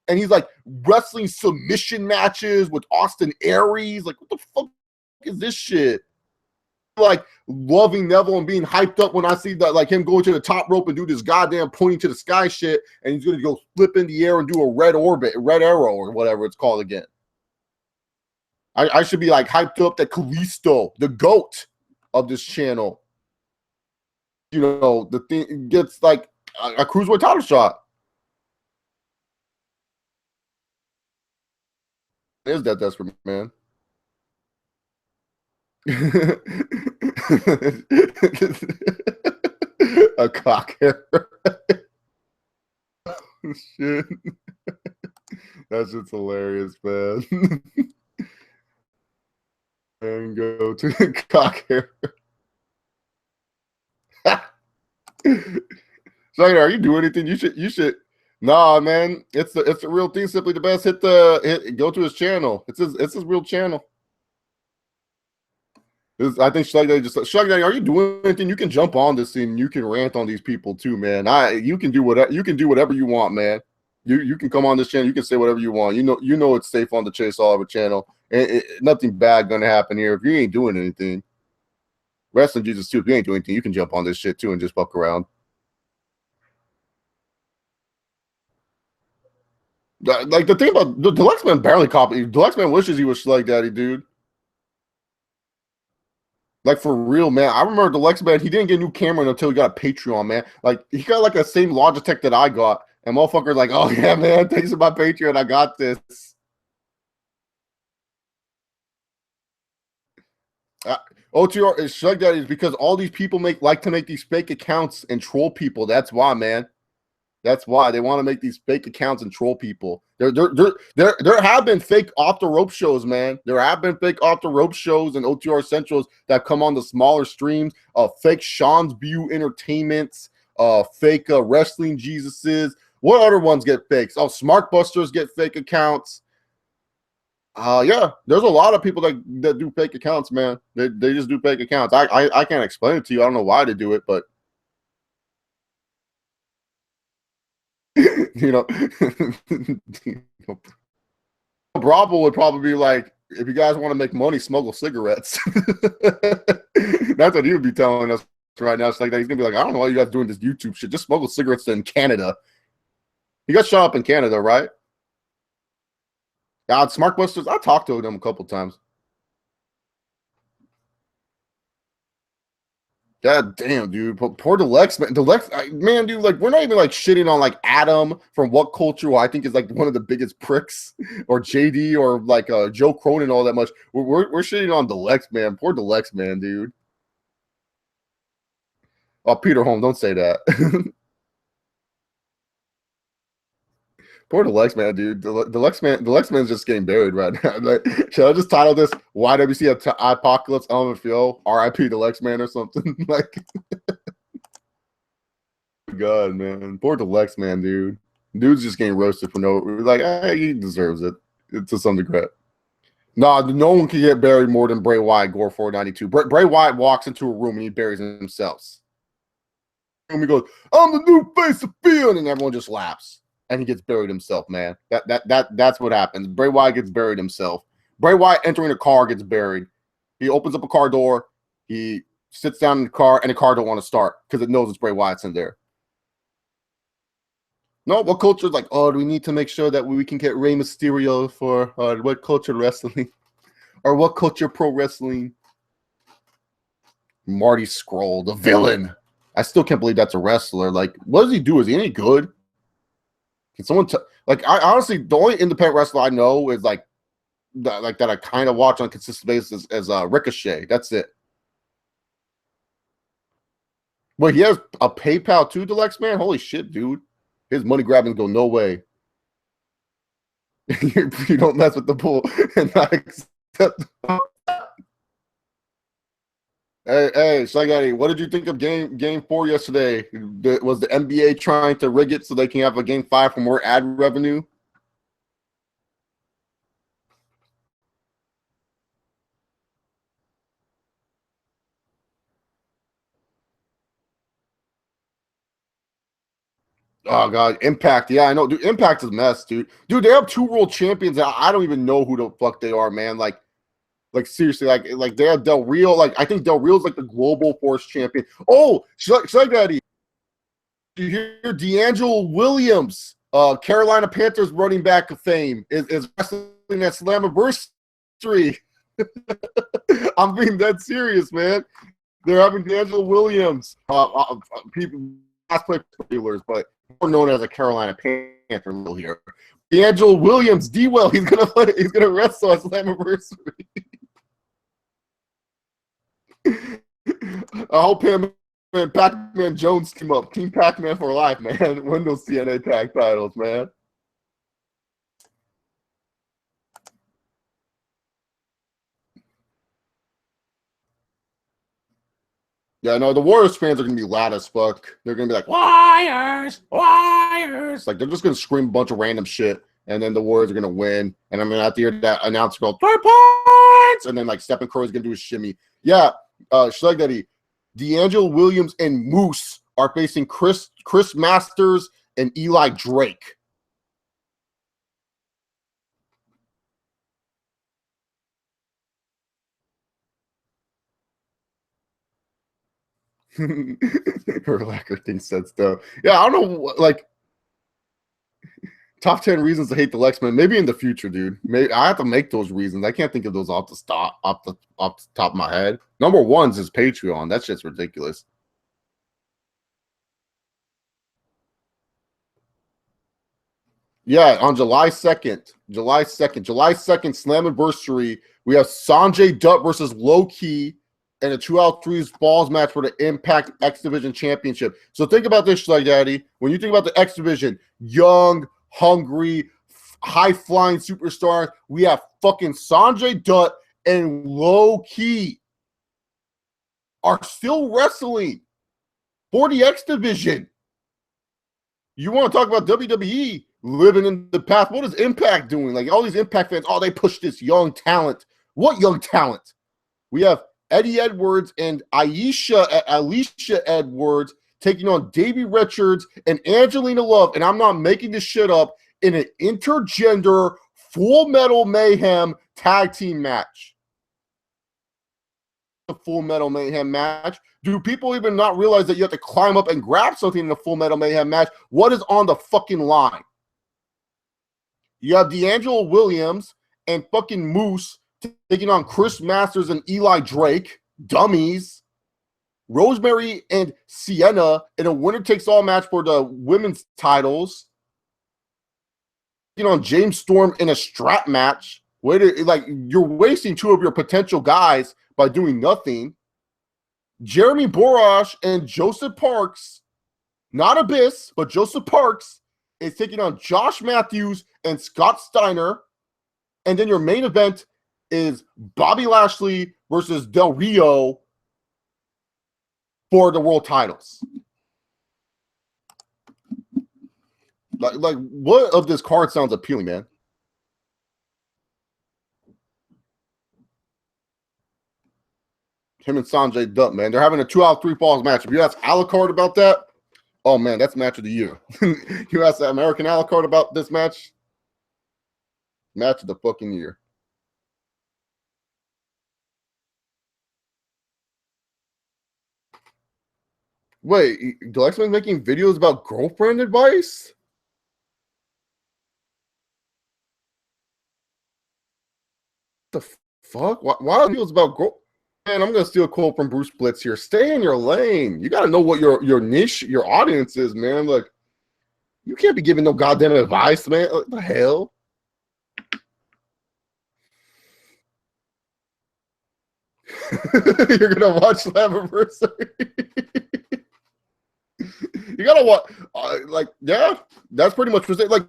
And he's like wrestling submission matches with Austin Aries. Like, what the fuck is this shit? Like, loving Neville and being hyped up when I see that, like, him going to the top rope and do this goddamn pointing to the sky shit, and he's gonna go flip in the air and do a red arrow or whatever it's called again. I should be like hyped up that Kalisto, the GOAT of this channel, you know, the thing gets like a cruiserweight title shot. Is that desperate, man? A cock hair. Shit. That's just hilarious, man. And go to the cock hair. So, are you doing anything? You should. Nah, man. It's the real thing. Simply the best. Go to his channel. It's his real channel. I think Shug Daddy, are you doing anything? You can jump on this scene. You can rant on these people too, man. You can do whatever you want, man. You can come on this channel. You can say whatever you want. You know it's safe on the Chase Oliver channel. And nothing bad gonna happen here if you ain't doing anything. Wrestling Jesus too. If you ain't doing anything, you can jump on this shit too and just fuck around. Like the thing about the Deluxe Man barely copied. Deluxe Man wishes he was Slug Daddy, dude. Like for real, man. I remember Deluxe Man. He didn't get a new camera until he got a Patreon, man. Like he got like the same Logitech that I got, and motherfuckers like, oh yeah, man, thanks to my Patreon, I got this. Uh, OTR is Slug Daddy is because all these people like to make these fake accounts and troll people. That's why, man. That's why they want to make these fake accounts and troll people. There have been fake off the rope shows, man. There have been fake off the rope shows and OTR Centrals that come on the smaller streams. Fake Sean's View Entertainments, fake Wrestling Jesuses. What other ones get fakes? Oh, Smart Busters get fake accounts. Yeah, there's a lot of people that do fake accounts, man. They just do fake accounts. I can't explain it to you. I don't know why they do it, but you know, Bravo would probably be like, if you guys want to make money, smuggle cigarettes. That's what he would be telling us right now. It's like he's gonna be like, I don't know why you guys doing this YouTube shit. Just smuggle cigarettes in Canada. He got shot up in Canada, right? Smart Busters. I talked to them a couple times. God damn, dude. Poor Deluxe, man. Deluxe, man, dude, like, we're not even like shitting on like Adam from What Culture, who I think is like one of the biggest pricks, or JD, or like Joe Cronin, all that much. We're shitting on Deluxe, man. Poor Deluxe, man, dude. Oh, Peter Holmes, don't say that. Poor Deluxe, man, dude. Deluxe Man's just getting buried right now. Like, should I just title this YWC Adpocalypse LMFAO RIP Deluxe Man or something? Like, God, man. Poor Deluxe Man, dude. Dude's just getting roasted for no, like, he deserves it to some degree. No, no one can get buried more than Bray Wyatt, Gore 492. Bray Wyatt walks into a room and he buries himself. And he goes, I'm the new face of fear, and everyone just laughs. And he gets buried himself, man. That's what happens. Bray Wyatt gets buried himself. Bray Wyatt entering a car gets buried. He opens up a car door. He sits down in the car, and the car don't want to start because it knows it's Bray Wyatt's in there. No, What Culture is like, oh, we need to make sure that we can get Rey Mysterio for What Culture Wrestling or What Culture Pro Wrestling. Marty Scurll, the villain. I still can't believe that's a wrestler. Like, what does he do? Is he any good? Can someone like? I honestly, the only independent wrestler I know is like that I kind of watch on a consistent basis as Ricochet. That's it. But he has a PayPal too, Deluxe Man. Holy shit, dude! His money grabbing go no way. You don't mess with the pool and not accept. Hey, Sagari, what did you think of game 4 yesterday? Was the NBA trying to rig it so they can have a game 5 for more ad revenue? Oh god, Impact. Yeah, I know, dude. Impact is a mess, dude. Dude, they have 2 world champions. I don't even know who the fuck they are, man. Like seriously, like they have Del Rio. Like I think Del Rio's like the global force champion. Oh, Sagari, you hear D'Angelo Williams, Carolina Panthers running back of fame, is wrestling at Slammiversary. I'm being dead serious, man. They're having D'Angelo Williams, people last play Steelers, but more known as a Carolina Panther here. D'Angelo Williams, D-Well, he's gonna wrestle at Slammiversary. I hope him and Pac-Man Jones team up. Team Pac-Man for life, man. Win those TNA tag titles, man. Yeah, no, the Warriors fans are gonna be loud as fuck. They're gonna be like, Warriors, Warriors. Like they're just gonna scream a bunch of random shit, and then the Warriors are gonna win. And I'm gonna have to hear that announcer go 3 points, and then like Stephen Curry's gonna do a shimmy. Yeah, Schleg Daddy, D'Angelo Williams and Moose are facing Chris Masters and Eli Drake. Her lacquer thing said stuff. Yeah, I don't know. Like Top 10 reasons to hate the Lexman. Maybe in the future, dude. Maybe I have to make those reasons. I can't think of those off the top of my head. Number one's is Patreon. That's just ridiculous. Yeah, on July 2nd, Slammiversary, we have Sanjay Dutt versus Low Key and a 2-out-3 balls match for the Impact X Division Championship. So think about this, like Daddy. When you think about the X Division, young, hungry, high-flying superstar, we have fucking Sanjay Dutt and Low Key are still wrestling for the X Division. You want to talk about WWE living in the past? What is Impact doing? Like all these Impact fans, oh, they push this young talent. What young talent? We have Eddie Edwards and Alicia Edwards taking on Davey Richards and Angelina Love, and I'm not making this shit up, in an intergender Full Metal Mayhem tag team match. The Full Metal Mayhem match. Do people even not realize that you have to climb up and grab something in the Full Metal Mayhem match? What is on the fucking line? You have D'Angelo Williams and fucking Moose taking on Chris Masters and Eli Drake. Dummies. Rosemary and Sienna in a winner-takes-all match for the women's titles. On James Storm in a strap match. Like you're wasting two of your potential guys by doing nothing. Jeremy Borash and Joseph Parks, not Abyss, but Joseph Parks is taking on Josh Matthews and Scott Steiner. And then your main event is Bobby Lashley versus Del Rio for the world titles. Like what of this card sounds appealing, man? Him and Sanjay Dutt, man. They're having a 2-out-3 falls match. If you ask Alucard about that, oh, man, that's match of the year. You ask the American Alucard about this match, match of the fucking year. Wait, Gillespie's making videos about girlfriend advice? The fuck? Why are videos about girl? Man, I'm gonna steal a quote from Bruce Blitz here. Stay in your lane. You gotta know what your niche, your audience is, man. Like, you can't be giving no goddamn advice, man. What the hell? You're gonna watch Slammiversary. You gotta watch. Yeah, that's pretty much it.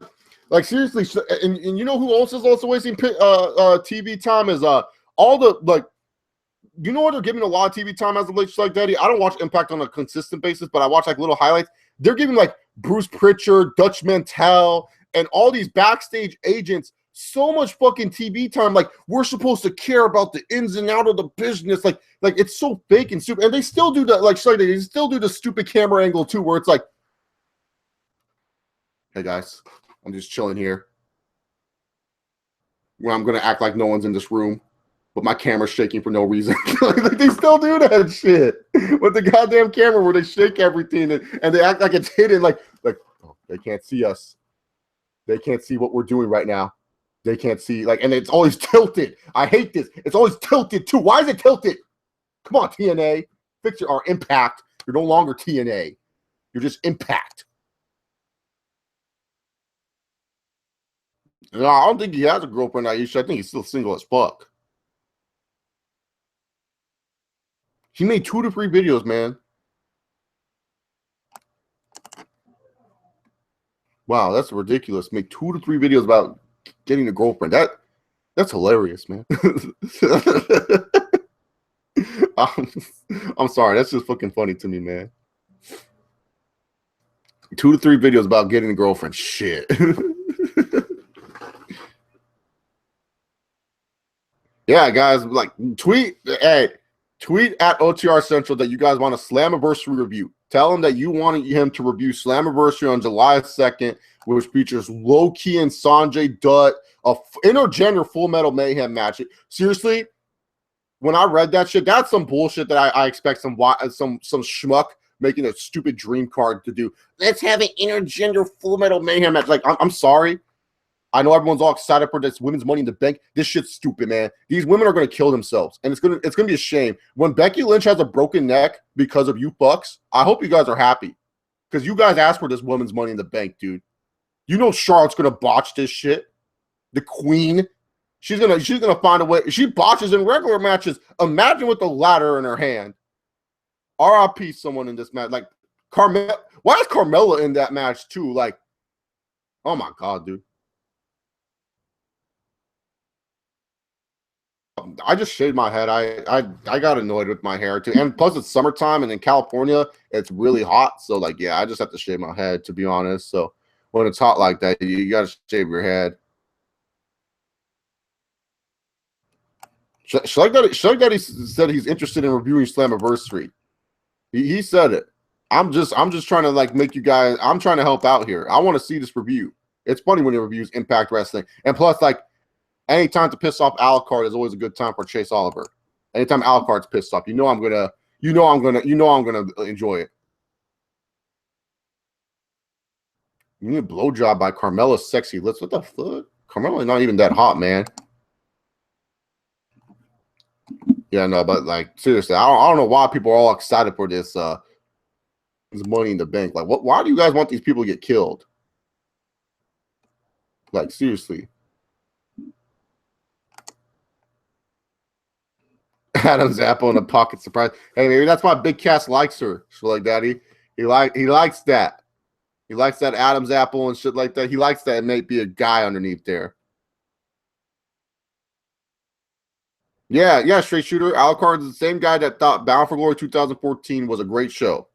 Like seriously, and you know who else is also wasting TV time is all the like. You know what they're giving a lot of TV time as of late, like Daddy? I don't watch Impact on a consistent basis, but I watch like little highlights. They're giving like Bruce Pritchard, Dutch Mantel, and all these backstage agents so much fucking TV time. Like we're supposed to care about the ins and out of the business. Like it's so fake and stupid. And they still do that. Like they still do the stupid camera angle too, where it's like, hey guys, I'm just chilling here. Well, I'm gonna act like no one's in this room. But my camera's shaking for no reason. Like they still do that shit with the goddamn camera where they shake everything and they act like it's hidden. Like oh, they can't see us. They can't see what we're doing right now. They can't see and it's always tilted. I hate this. It's always tilted too. Why is it tilted? Come on, TNA. Fix your Impact. You're no longer TNA. You're just Impact. No, I don't think he has a girlfriend, Aisha. I think he's still single as fuck. He made 2 to 3 videos, man. Wow, that's ridiculous. Make 2 to 3 videos about getting a girlfriend. That's hilarious, man. I'm sorry. That's just fucking funny to me, man. 2 to 3 videos about getting a girlfriend. Shit. Yeah, guys, like tweet at OTR Central that you guys want a Slammiversary review. Tell him that you wanted him to review Slammiversary on July 2nd, which features Low Key and Sanjay Dutt, a intergender Full Metal Mayhem match. Seriously, when I read that shit, that's some bullshit that I expect some schmuck making a stupid dream card to do. Let's have an intergender Full Metal Mayhem match. Like, I'm sorry. I know everyone's all excited for this women's Money in the Bank. This shit's stupid, man. These women are going to kill themselves, and it's gonna be a shame. When Becky Lynch has a broken neck because of you fucks, I hope you guys are happy because you guys asked for this women's Money in the Bank, dude. You know Charlotte's going to botch this shit. The queen, she's gonna find a way. She botches in regular matches. Imagine with the ladder in her hand. R.I.P. someone in this match. Like Carmella. Why is Carmella in that match too? Like, oh my god, dude. I just shaved my head. I got annoyed with my hair too. And plus it's summertime and in California it's really hot. So like yeah, I just have to shave my head to be honest. So when it's hot like that, you gotta shave your head. Shug Daddy said he's interested in reviewing Slammiversary. He said it. I'm just trying to like make you guys. I'm trying to help out here. I want to see this review. It's funny when he reviews Impact Wrestling, and plus, like, any time to piss off Alucard is always a good time for Chase Oliver. Anytime Alucard's pissed off, I'm gonna enjoy it. You need a blowjob by Carmella's sexy lips. What the fuck? Carmella's not even that hot, man. Yeah, no, but like seriously, I don't know why people are all excited for this Money in the Bank. Like, why do you guys want these people to get killed? Like, seriously. Adam's Apple in a pocket surprise. Hey, maybe that's why Big Cass likes her. So like Daddy. He likes that. He likes that Adam's Apple and shit like that. He likes that it may be a guy underneath there. Yeah, straight shooter. Alucard is the same guy that thought Bound for Glory 2014 was a great show.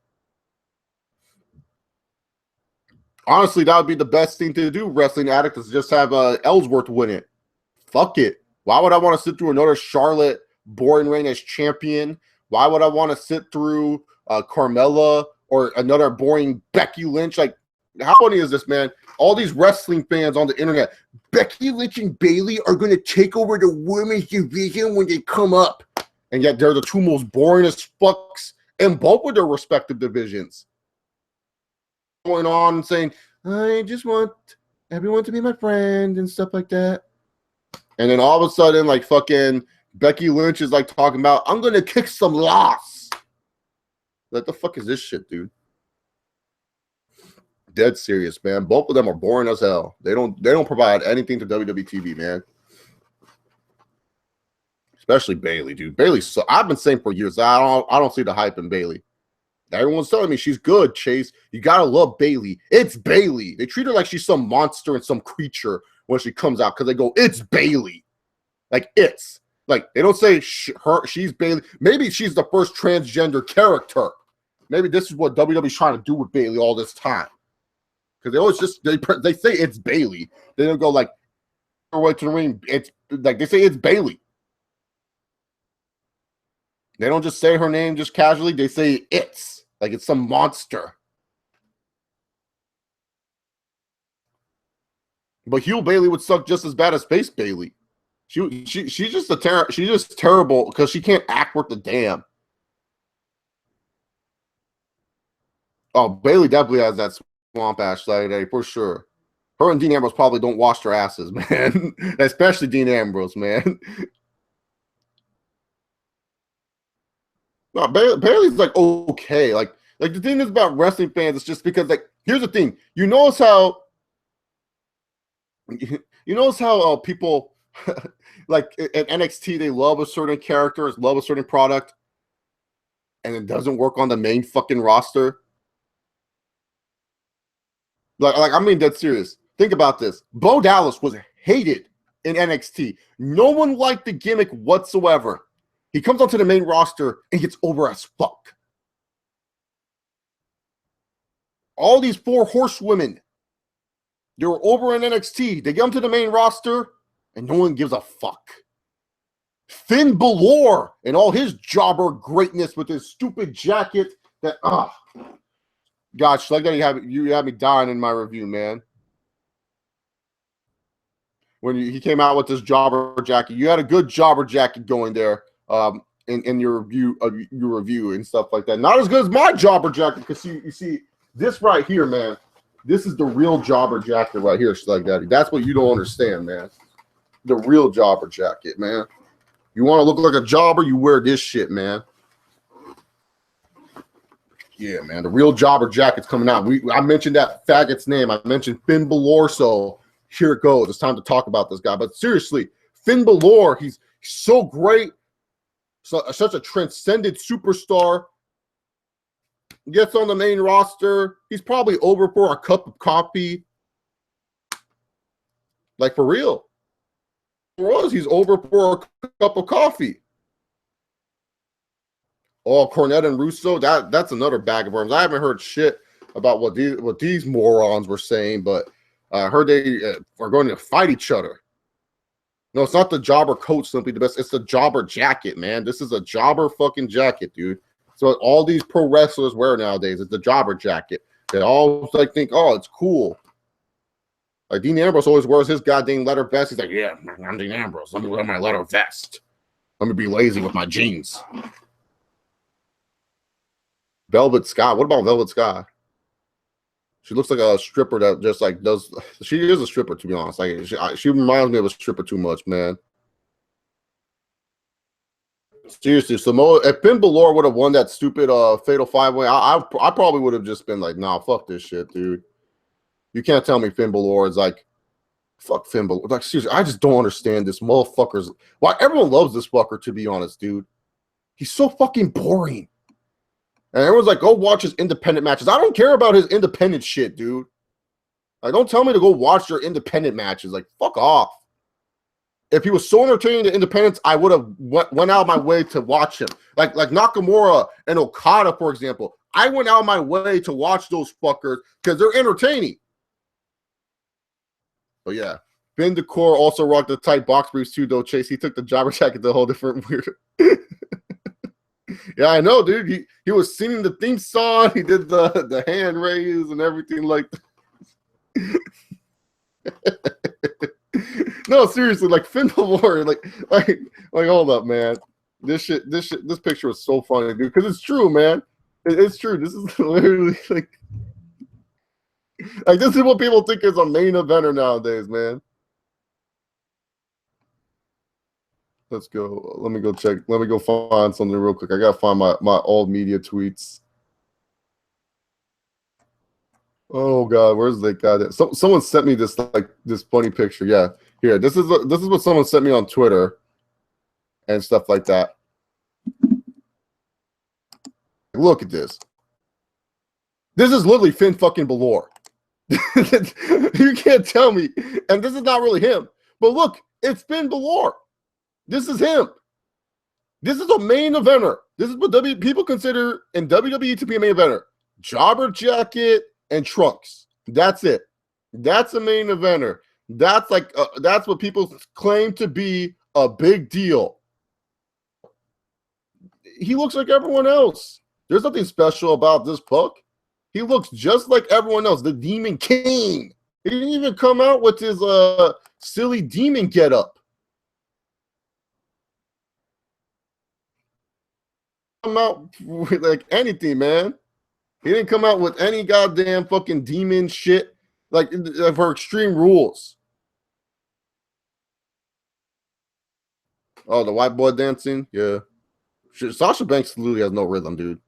Honestly, that would be the best thing to do, Wrestling Addict, is just have Ellsworth win it. Fuck it. Why would I want to sit through another Charlotte boring reign as champion? Why would I want to sit through Carmella or another boring Becky Lynch? Like, how funny is this, man? All these wrestling fans on the internet, Becky Lynch and Bayley are going to take over the women's division when they come up. And yet they're the two most boringest fucks in both of their respective divisions. Going on and saying, I just want everyone to be my friend and stuff like that. And then all of a sudden, like fucking Becky Lynch is like talking about, I'm going to kick some loss. What the fuck is this shit, dude? Dead serious, man. Both of them are boring as hell. They don't provide anything to WWE TV, man. Especially Bayley, dude. Bayley, so I've been saying for years, I don't see the hype in Bayley. Everyone's telling me she's good, Chase. You gotta love Bayley. It's Bayley. They treat her like she's some monster and some creature when she comes out because they go, it's Bayley. Like it's like they don't say she's Bayley. Maybe she's the first transgender character. Maybe this is what WWE's trying to do with Bayley all this time. Because they always just they say it's Bayley. They don't go like way to the ring. It's like they say it's Bayley. They don't just say her name just casually. They say it's like it's some monster. But heel Bayley would suck just as bad as face Bayley. She's just she's just terrible because she can't act worth the damn. Oh, Bayley definitely has that swamp ass Saturday for sure. Her and Dean Ambrose probably don't wash their asses, man. Especially Dean Ambrose, man. No, Bayley's like okay. Like the thing is about wrestling fans, it's just because like here's the thing. You notice how people like in NXT they love a certain character, love a certain product, and it doesn't work on the main fucking roster. Like I'm being dead serious. Think about this. Bo Dallas was hated in NXT. No one liked the gimmick whatsoever. He comes onto the main roster and gets over as fuck. All these four horsewomen, they were over in NXT. They come to the main roster and no one gives a fuck. Finn Balor and all his jobber greatness with his stupid jacket that gosh, like that you had me dying in my review, man. When he came out with this jobber jacket, you had a good jobber jacket going there. in your review and stuff like that. Not as good as my jobber jacket, because you see this right here, man. This is the real jobber jacket right here, Slug Daddy. That's what you don't understand, man. The real jobber jacket, man. You want to look like a jobber, you wear this shit, man. Yeah, man. The real jobber jacket's coming out. I mentioned that faggot's name. I mentioned Finn Balor, so here it goes. It's time to talk about this guy. But seriously, Finn Balor, he's so great. Such a transcendent superstar. Gets on the main roster. He's probably over for a cup of coffee. Like, for real. For us, he's over for a cup of coffee. Oh, Cornette and Russo, that's another bag of worms. I haven't heard shit about what these morons were saying, but I heard they are going to fight each other. No, it's not the jobber coat simply the best. It's the jobber jacket, man. This is a jobber fucking jacket, dude. So all these pro wrestlers wear nowadays. It's the jobber jacket. They all like think, oh, it's cool. Like Dean Ambrose always wears his goddamn leather vest. He's like, yeah, I'm Dean Ambrose. Let me wear my leather vest. Let me be lazy with my jeans. Velvet Sky. What about Velvet Sky? She looks like a stripper that just like does. She is a stripper, to be honest. Like she reminds me of a stripper too much, man. Seriously, Samoa. If Finn Balor would have won that stupid fatal 5-way, I probably would have just been like, nah, fuck this shit, dude. You can't tell me Finn Balor is like, fuck Finn Balor. Like seriously, I just don't understand this motherfucker's. Why everyone loves this fucker, to be honest, dude. He's so fucking boring. And everyone's like, go watch his independent matches. I don't care about his independent shit, dude. Like, don't tell me to go watch your independent matches. Like, fuck off. If he was so entertaining to independents, I would have went out of my way to watch him. Like Nakamura and Okada, for example. I went out of my way to watch those fuckers because they're entertaining. But yeah, Finn Decor also rocked the tight box briefs too, though, Chase. He took the jobber jacket to a whole different weird. Yeah, I know, dude. He was singing the theme song. He did the hand raise and everything like that. No, seriously, like Finn Balor, like hold up, man. This picture was so funny, dude, because it's true, man. It's true. This is literally like this is what people think is a main eventer nowadays, man. Let's go. Let me go check. Let me go find something real quick. I gotta find my old media tweets. Oh God, where's that guy? Someone sent me this funny picture. Yeah, here. This is what someone sent me on Twitter and stuff like that. Look at this. This is literally Finn fucking Balor. You can't tell me. And this is not really him. But look, it's Finn Balor. This is him. This is a main eventer. This is what people consider in WWE to be a main eventer. Jobber jacket and trunks. That's it. That's a main eventer. That's like that's what people claim to be a big deal. He looks like everyone else. There's nothing special about this puck. He looks just like everyone else. The Demon King. He didn't even come out with his silly demon getup. Come out with like anything, man. He didn't come out with any goddamn fucking demon shit like for Extreme Rules. Oh, the white boy dancing, yeah. Sasha Banks literally has no rhythm, dude.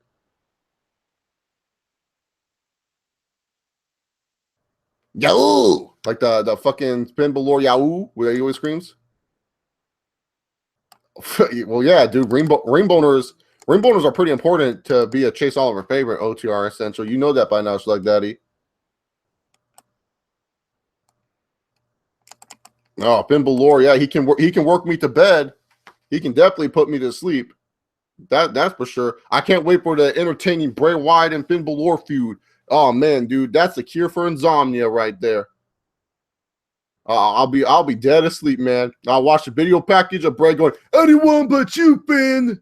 Yahoo! Like the fucking Finn Balor Yahoo, where he always screams. Well, yeah, dude. Ring boners are pretty important to be a Chase Oliver favorite. OTR Essential. You know that by now, Slug Daddy. Oh, Finn Balor, yeah, he can work me to bed. He can definitely put me to sleep. That's for sure. I can't wait for the entertaining Bray Wyatt and Finn Balor feud. Oh man, dude, that's a cure for insomnia right there. I'll be dead asleep, man. I'll watch the video package of Bray going, anyone but you, Finn.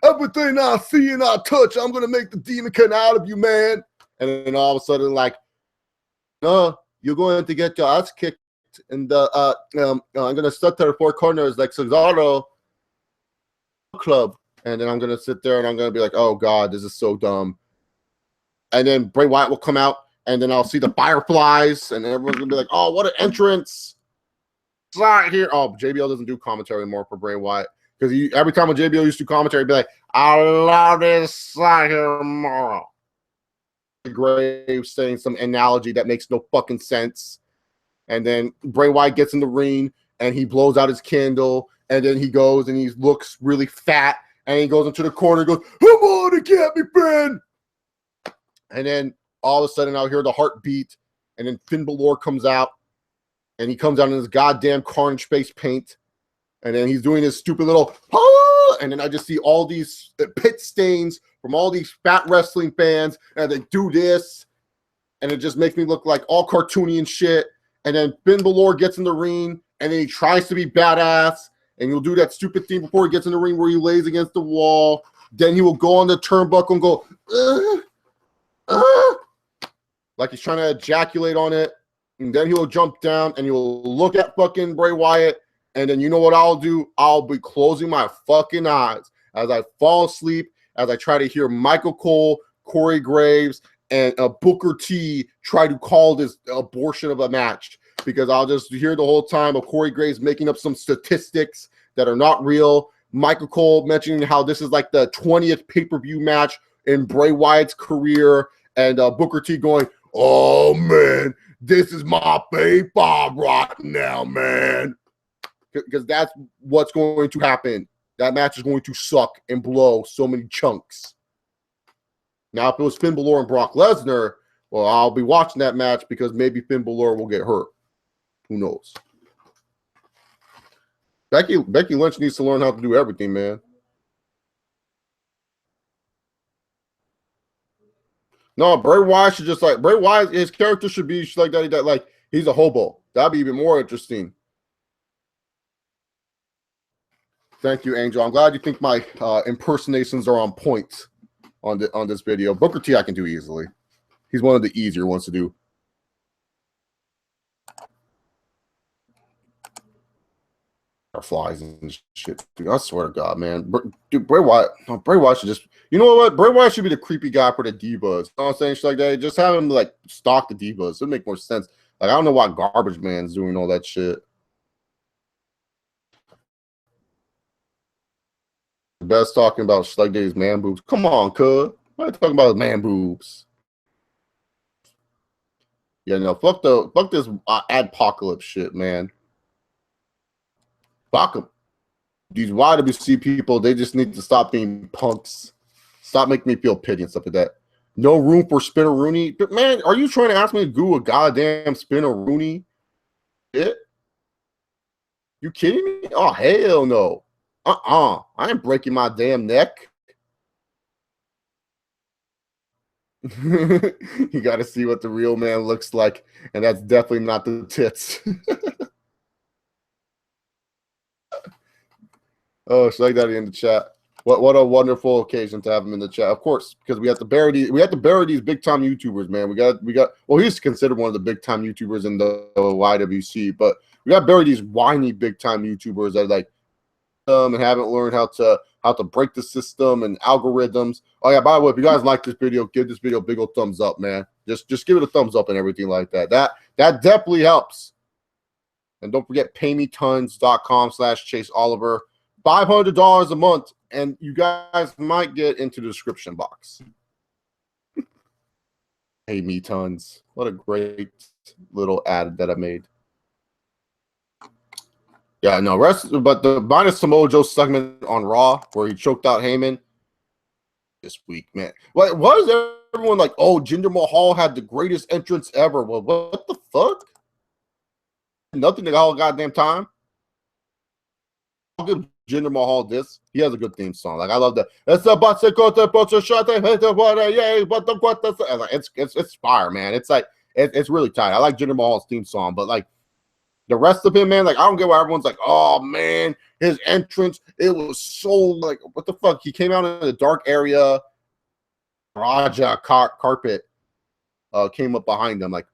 Everything I see and I touch, I'm gonna make the demon come out of you, man. And then all of a sudden, like, no, you're going to get your ass kicked. And I'm gonna start to the four corners like Cesaro Club. And then I'm gonna sit there and I'm gonna be like, oh God, this is so dumb. And then Bray Wyatt will come out, and then I'll see the fireflies, and everyone's gonna be like, oh, what an entrance. It's not here. Oh, JBL doesn't do commentary anymore for Bray Wyatt. Because every time when JBL used to do commentary, he'd be like, I love this slide here tomorrow. Graves saying some analogy that makes no fucking sense. And then Bray Wyatt gets in the ring and he blows out his candle. And then he goes and he looks really fat. And he goes into the corner and goes, come on, it can't be Ben. And then all of a sudden I'll hear the heartbeat. And then Finn Balor comes out. And he comes out in his goddamn Carnage face paint. And then he's doing his stupid little, ah! And then I just see all these pit stains from all these fat wrestling fans. And they do this. And it just makes me look like all cartoony and shit. And then Finn Balor gets in the ring. And then he tries to be badass. And he'll do that stupid thing before he gets in the ring where he lays against the wall. Then he will go on the turnbuckle and go, like he's trying to ejaculate on it. And then he'll jump down and he'll look at fucking Bray Wyatt. And then you know what I'll do? I'll be closing my fucking eyes as I fall asleep, as I try to hear Michael Cole, Corey Graves, and Booker T try to call this abortion of a match. Because I'll just hear the whole time of Corey Graves making up some statistics that are not real. Michael Cole mentioning how this is like the 20th pay-per-view match in Bray Wyatt's career. And Booker T going, oh, man, this is my favorite right now, man. Because that's what's going to happen. That match is going to suck and blow so many chunks. Now, if it was Finn Balor and Brock Lesnar, well, I'll be watching that match because maybe Finn Balor will get hurt. Who knows? Becky Lynch needs to learn how to do everything, man. No, Bray Wyatt should just like Bray Wyatt. His character should be like that. Like he's a hobo. That'd be even more interesting. Thank you, Angel. I'm glad you think my impersonations are on point on this video. Booker T I can do easily. He's one of the easier ones to do. Flies and shit. Dude, I swear to God, man. Dude, Bray Wyatt should just, you know what? Bray Wyatt should be the creepy guy for the divas. You know what I'm saying? Shit like that. Just have him like stalk the divas. It'd make more sense. Like, I don't know why Garbage Man's doing all that shit. The best talking about shit like these man boobs. Come on, cuz. Why are you talking about man boobs? Yeah, no, fuck this adpocalypse shit, man. Fuck them. These YWC people, they just need to stop being punks. Stop making me feel pity and stuff like that. No room for Spinneroonie. But man, are you trying to ask me to do a goddamn Spinneroonie? Shit? You kidding me? Oh, hell no. I ain't breaking my damn neck. You got to see what the real man looks like. And that's definitely not the tits. Oh, should I that in the chat? What a wonderful occasion to have him in the chat. Of course, because we have to bury these big time YouTubers, man. We got well, he's considered one of the big time YouTubers in the YWC, but we got to bury these whiny big time YouTubers that like and haven't learned how to break the system and algorithms. Oh yeah, by the way, if you guys like this video, give this video a big old thumbs up, man. Just give it a thumbs up and everything like that. That definitely helps. And don't forget paymetons.com/Chase Oliver. $500 a month, and you guys might get into the description box. Pay me tons. What a great little ad that I made. Yeah, no, but the minus Samoa Joe segment on Raw where he choked out Heyman this week, man. Why is everyone like, oh, Jinder Mahal had the greatest entrance ever? Well, what the fuck? Nothing the whole goddamn time. I'll give Jinder Mahal this. He has a good theme song. Like I love that. It's fire, man. It's like it's really tight. I like Jinder Mahal's theme song, but like the rest of him, man, like I don't get why everyone's like, oh man, his entrance, it was so like what the fuck? He came out in the dark area. Raja carpet came up behind them. Like,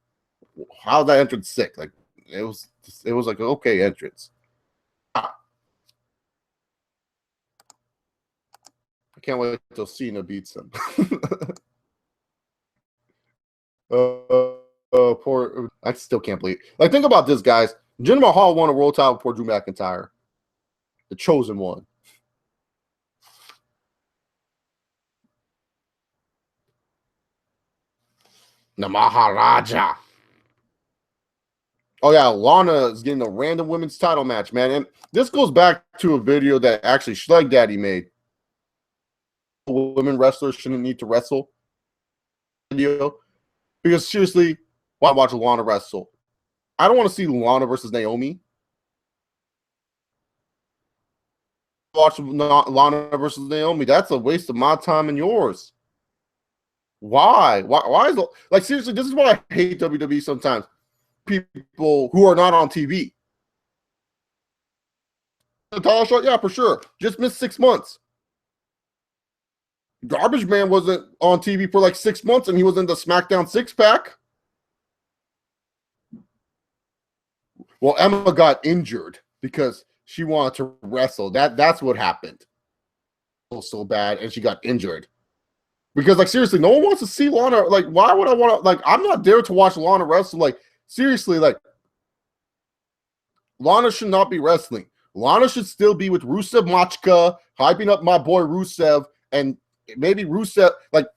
how's that entrance sick? Like it was like an okay entrance. can't wait till Cena beats him. Poor. I still can't believe. Like, think about this, guys. Jinder Mahal won a world title before Drew McIntyre, the chosen one. The Maharaja. Oh yeah, Lana is getting a random women's title match, man. And this goes back to a video that actually Schleg Daddy made. Women wrestlers shouldn't need to wrestle. Video. Because seriously, why watch Lana wrestle? I don't want to see Lana versus Naomi. Watch Lana versus Naomi. That's a waste of my time and yours. Why? Why is it like, seriously? This is why I hate WWE sometimes. People who are not on TV. The title shot, yeah, for sure. Just missed 6 months. Garbage Man wasn't on TV for like 6 months, and he was in the SmackDown six-pack. Well, Emma got injured because she wanted to wrestle. That's what happened. So bad, and she got injured. Because, like, seriously, no one wants to see Lana. Like, why would I want to? Like, I'm not there to watch Lana wrestle. Like, seriously, like, Lana should not be wrestling. Lana should still be with Rusev Machka, hyping up my boy Rusev, and maybe Rusev, like,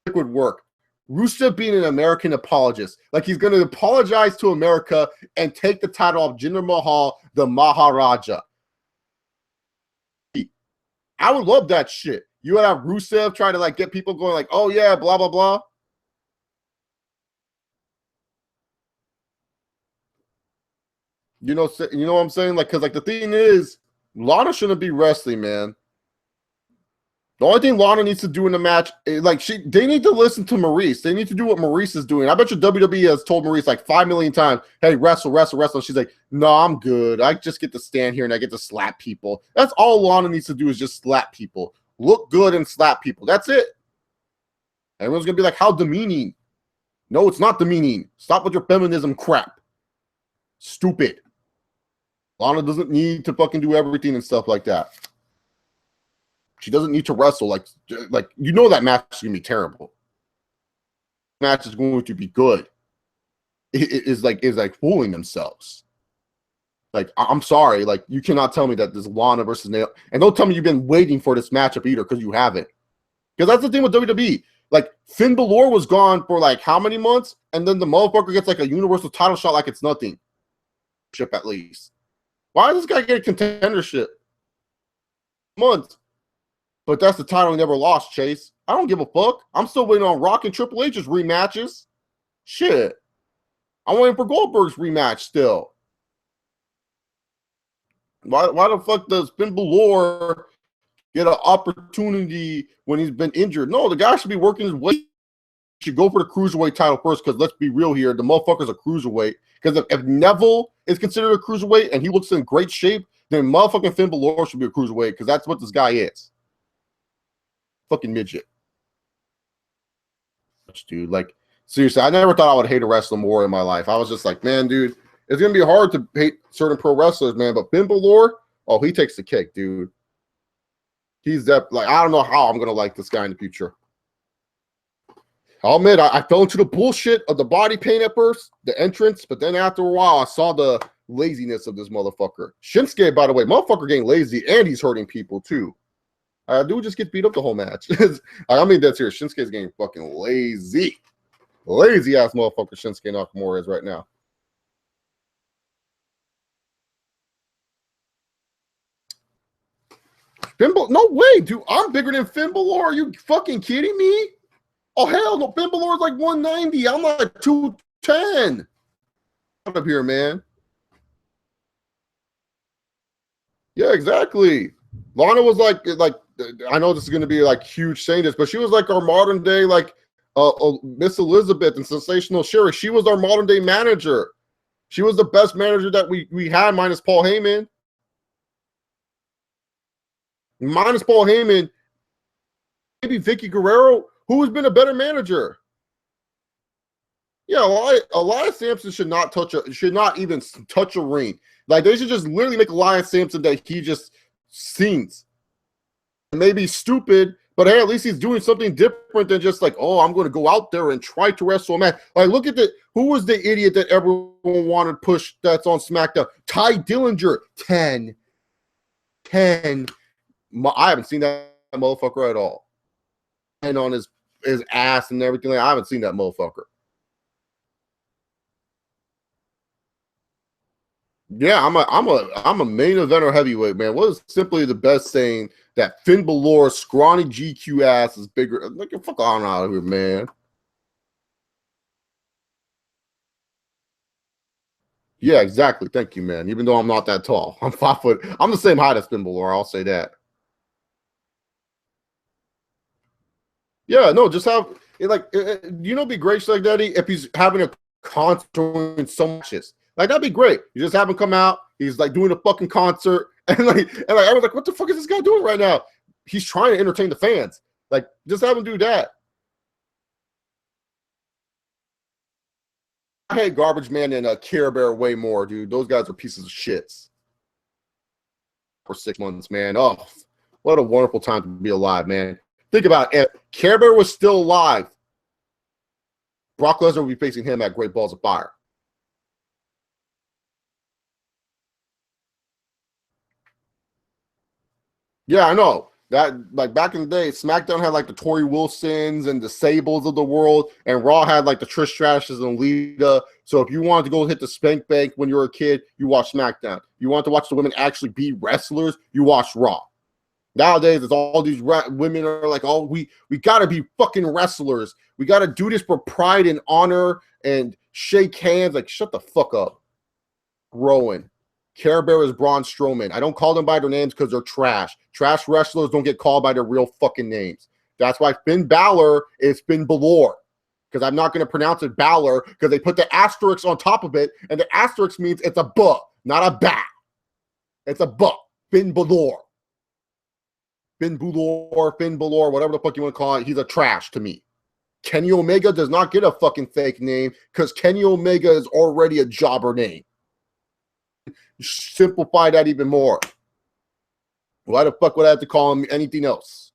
it would work. Rusev being an American apologist. Like, he's going to apologize to America and take the title of Jinder Mahal, the Maharaja. I would love that shit. You would have Rusev trying to, like, get people going like, oh, yeah, blah, blah, blah. You know what I'm saying? Like, because, like, the thing is, Lana shouldn't be wrestling, man. The only thing Lana needs to do in the match, like, they need to listen to Maurice. They need to do what Maurice is doing. I bet you WWE has told Maurice like 5 million times, hey, wrestle, wrestle, wrestle. She's like, no, I'm good. I just get to stand here and I get to slap people. That's all Lana needs to do, is just slap people. Look good and slap people. That's it. Everyone's going to be like, how demeaning. No, it's not demeaning. Stop with your feminism crap. Stupid. Lana doesn't need to fucking do everything and stuff like that. She doesn't need to wrestle. Like you know that match is going to be terrible. Match is going to be good. It is like fooling themselves. Like, I'm sorry. Like, you cannot tell me that this Lana versus Naomi. And don't tell me you've been waiting for this matchup either, because you haven't. Because that's the thing with WWE. Like, Finn Balor was gone for like how many months? And then the motherfucker gets like a universal title shot like it's nothing. Ship at least. Why does this guy get a contendership? Months. But that's the title he never lost, Chase. I don't give a fuck. I'm still waiting on Rock and Triple H's rematches. Shit. I'm waiting for Goldberg's rematch still. Why the fuck does Finn Balor get an opportunity when he's been injured? No, the guy should be working his way. He should go for the cruiserweight title first, because let's be real here. The motherfucker's a cruiserweight. Because if Neville is considered a cruiserweight and he looks in great shape, then motherfucking Finn Balor should be a cruiserweight, because that's what this guy is. Fucking midget. Dude, like, seriously, I never thought I would hate a wrestler more in my life. I was just like, man, dude, it's going to be hard to hate certain pro wrestlers, man. But Finn Balor, oh, he takes the cake, dude. He's that, like, I don't know how I'm going to like this guy in the future. I'll admit, I fell into the bullshit of the body paint at first, the entrance, but then after a while, I saw the laziness of this motherfucker. Shinsuke, by the way, motherfucker getting lazy, and he's hurting people, too. Dude just gets beat up the whole match. I mean, that's here. Shinsuke's getting fucking lazy. Lazy-ass motherfucker Shinsuke Nakamura is right now. Finn Balor, no way, dude. I'm bigger than Finn Balor. Are you fucking kidding me? Oh, hell no. Finn Balor is like 190. I'm like 210. Get up here, man. Yeah, exactly. Lana was like I know this is going to be like huge saying this, but she was like our modern day like Miss Elizabeth and Sensational Sherry. She was our modern day manager. She was the best manager that we had, minus Paul Heyman. Minus Paul Heyman, maybe Vicky Guerrero. Who has been a better manager? Yeah, Elias Sampson should not even touch a ring. Like, they should just literally make Elias Sampson that he just sings. Maybe stupid, but hey, at least he's doing something different than just like, oh, I'm going to go out there and try to wrestle a man. Like, look at who was the idiot that everyone wanted to push that's on SmackDown? Ty Dillinger, 10. I haven't seen that motherfucker at all. And on his ass and everything, I haven't seen that motherfucker. Yeah, I'm a main eventer heavyweight, man. What is simply the best saying that Finn Balor's scrawny GQ ass is bigger? Like, fuck on out of here, man. Yeah, exactly. Thank you, man. Even though I'm not that tall, I'm 5 foot. I'm the same height as Finn Balor. I'll say that. Yeah, no, just have it like be great, like Daddy, if he's having a concert doing so much. Like that'd be great. You just have him come out. He's like doing a fucking concert, and I was like, what the fuck is this guy doing right now? He's trying to entertain the fans. Like, just have him do that. I hate Garbage Man and Care Bear way more, dude. Those guys are pieces of shits. For 6 months, man. Oh, what a wonderful time to be alive, man. Think about it. If Care Bear was still alive, Brock Lesnar would be facing him at Great Balls of Fire. Yeah, I know. That, like, back in the day, SmackDown had like the Tori Wilsons and the Sables of the world, and Raw had like the Trish Stratus's and Lita. So if you wanted to go hit the spank bank when you were a kid, you watch SmackDown. You want to watch the women actually be wrestlers, you watch Raw. Nowadays, it's all these women are like, oh, we got to be fucking wrestlers. We got to do this for pride and honor and shake hands. Like, shut the fuck up. Rowan. Care Bear is Braun Strowman. I don't call them by their names because they're trash. Trash wrestlers don't get called by their real fucking names. That's why Finn Balor is Finn Balor. Because I'm not going to pronounce it Balor because they put the asterisk on top of it, and the asterisk means it's a buh, not a bat. It's a buh. Finn Balor. Finn Balor, whatever the fuck you want to call it. He's a trash to me. Kenny Omega does not get a fucking fake name because Kenny Omega is already a jobber name. Simplify that even more. Why the fuck would I have to call him anything else?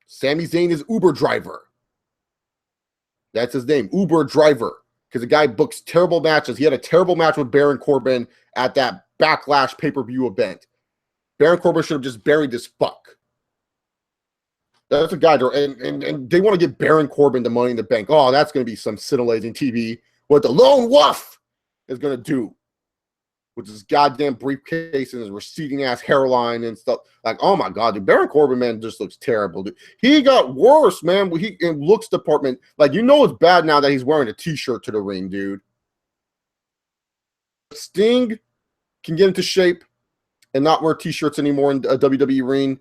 Sami Zayn is Uber driver. That's his name, Uber driver. Because the guy books terrible matches. He had a terrible match with Baron Corbin at that Backlash pay-per-view event. Baron Corbin should have just buried this fuck. That's a guy, and they want to give Baron Corbin the Money in the Bank. Oh, that's going to be some scintillating TV. What the Lone Wolf is going to do with his goddamn briefcase and his receding ass hairline and stuff. Like, oh my god, dude, Baron Corbin, man, just looks terrible, dude. He got worse, man. He in looks department, like, you know, it's bad now that he's wearing a t-shirt to the ring, dude. Sting can get into shape and not wear t-shirts anymore in a WWE ring.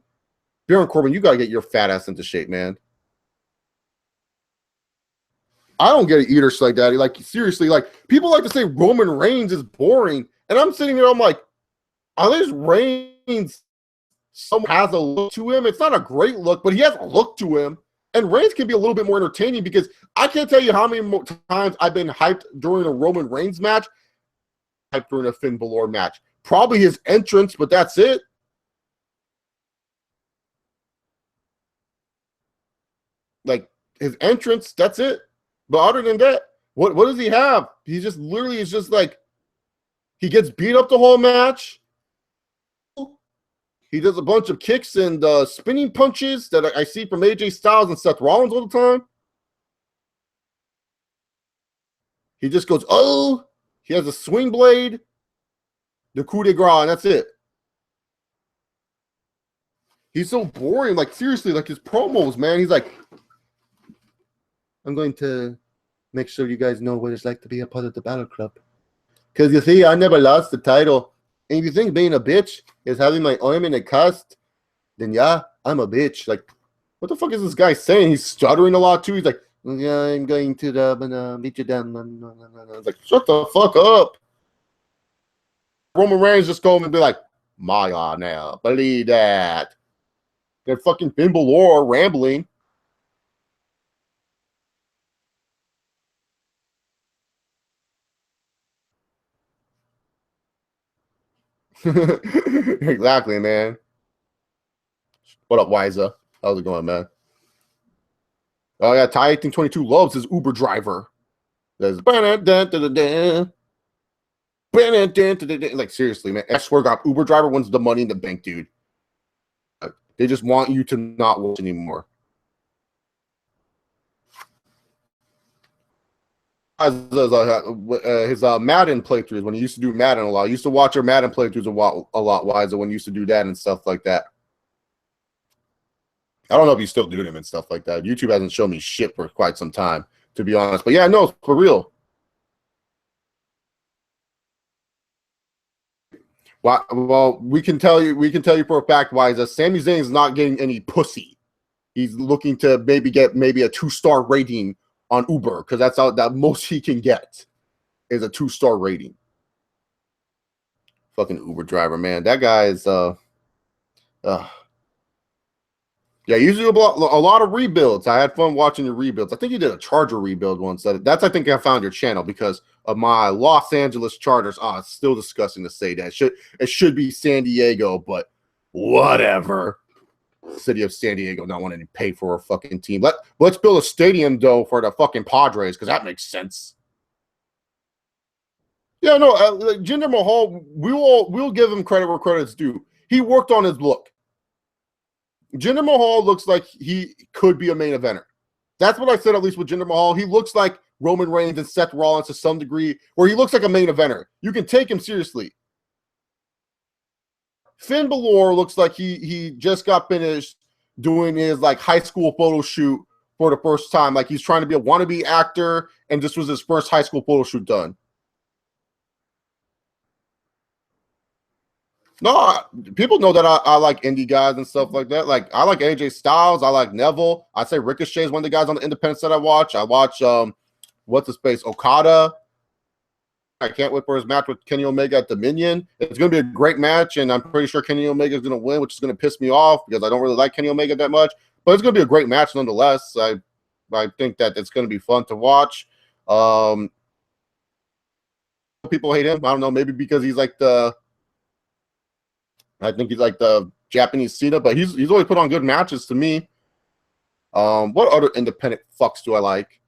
Baron Corbin, you gotta get your fat ass into shape, man. I don't get it either, like Daddy. Like, seriously, like, people like to say Roman Reigns is boring, and I'm sitting there, I'm like, unless Reigns someone has a look to him, it's not a great look, but he has a look to him. And Reigns can be a little bit more entertaining because I can't tell you how many more times I've been hyped during a Roman Reigns match, hyped during a Finn Balor match. Probably his entrance, but that's it. Like, his entrance, that's it. But other than that, what does he have? He just literally is just like, he gets beat up the whole match. He does a bunch of kicks and spinning punches that I see from AJ Styles and Seth Rollins all the time. He just goes, oh, he has a swing blade, the coup de grace, and that's it. He's so boring. Like, seriously, like his promos, man. He's like, I'm going to make sure you guys know what it's like to be a part of the Battle Club. Because you see, I never lost the title. And if you think being a bitch is having my arm in a cast, then yeah, I'm a bitch. Like, what the fuck is this guy saying? He's stuttering a lot too. He's like, yeah, I'm going to beat you down. It's like, shut the fuck up. Roman Reigns just go and be like, Maya now, believe that. They're fucking Finn Balor rambling. Exactly, man. What up, Wiza? How's it going, man? Oh yeah, Ty 1822 loves his Uber driver. There's like seriously, man. I swear to God, Uber driver wins the money in the bank, dude. They just want you to not watch anymore. His Madden playthroughs when he used to do Madden a lot. I used to watch your Madden playthroughs a lot wiser when he used to do that and stuff like that. I don't know if he's still doing them and stuff like that. YouTube hasn't shown me shit for quite some time, to be honest. But yeah, no, for real. Well, we can tell you for a fact why is that Sami Zayn is not getting any pussy. He's looking to get a 2-star rating on Uber because that's all that most he can get is a 2-star rating. Fucking Uber driver, man. That guy is yeah, usually a lot of rebuilds. I had fun watching the rebuilds. I think you did a Charger rebuild once. That's I think I found your channel because of my Los Angeles Chargers. It's still disgusting to say that. It should be San Diego, but whatever. City of San Diego not wanting to pay for a fucking team. Let's build a stadium though for the fucking Padres because that makes sense. Yeah, no, Jinder Mahal. We'll give him credit where credit's due. He worked on his look. Jinder Mahal looks like he could be a main eventer. That's what I said, at least with Jinder Mahal. He looks like Roman Reigns and Seth Rollins to some degree, where he looks like a main eventer. You can take him seriously. Finn Balor looks like he just got finished doing his like high school photo shoot for the first time. Like he's trying to be a wannabe actor, and this was his first high school photo shoot done. No, people know that I like indie guys and stuff like that. Like I like AJ Styles, I like Neville. I say Ricochet is one of the guys on the independents that I watch. I watch what's his face, Okada. I can't wait for his match with Kenny Omega at Dominion. It's going to be a great match, and I'm pretty sure Kenny Omega is going to win, which is going to piss me off because I don't really like Kenny Omega that much. But it's going to be a great match nonetheless. I think that it's going to be fun to watch. People hate him. I don't know, maybe because he's like I think he's like the Japanese Cena, but he's always put on good matches to me. What other independent fucks do I like?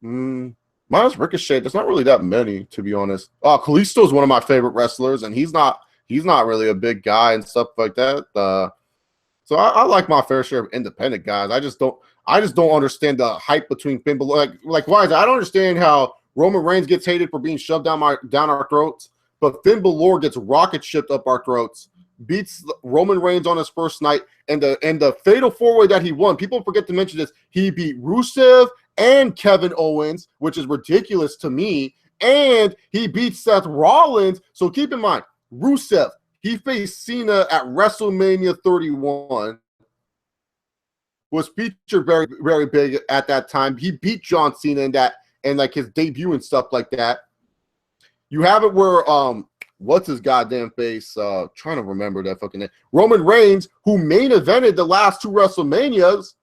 Minus Ricochet, there's not really that many, to be honest. Kalisto is one of my favorite wrestlers, and he's not really a big guy and stuff like that. So I like my fair share of independent guys. I just don't understand the hype between Finn Balor. Like why is that? I don't understand how Roman Reigns gets hated for being shoved down our throats, but Finn Balor gets rocket shipped up our throats, beats Roman Reigns on his first night, and the fatal 4-way that he won. People forget to mention this. He beat Rusev and Kevin Owens, which is ridiculous to me, and he beat Seth Rollins. So keep in mind, Rusev, he faced Cena at WrestleMania 31, was featured very, very big at that time. He beat John Cena in that, and like his debut and stuff like that. You have it where what's his goddamn face? Trying to remember that fucking name. Roman Reigns, who main evented the last 2 WrestleManias,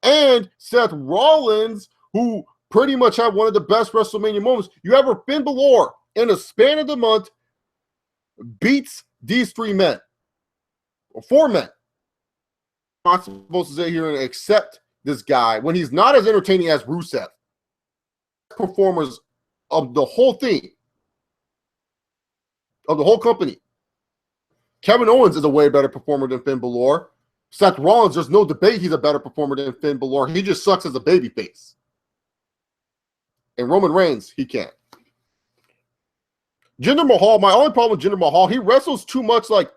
and Seth Rollins, who pretty much had one of the best WrestleMania moments. You have Finn Balor in a span of the month beats these 3 men or 4 men. I'm not supposed to sit here and accept this guy when he's not as entertaining as Rusev. Performers of the whole thing, of the whole company. Kevin Owens is a way better performer than Finn Balor. Seth Rollins, there's no debate he's a better performer than Finn Balor. He just sucks as a babyface. And Roman Reigns, he can't. Jinder Mahal, my only problem with Jinder Mahal, he wrestles too much like,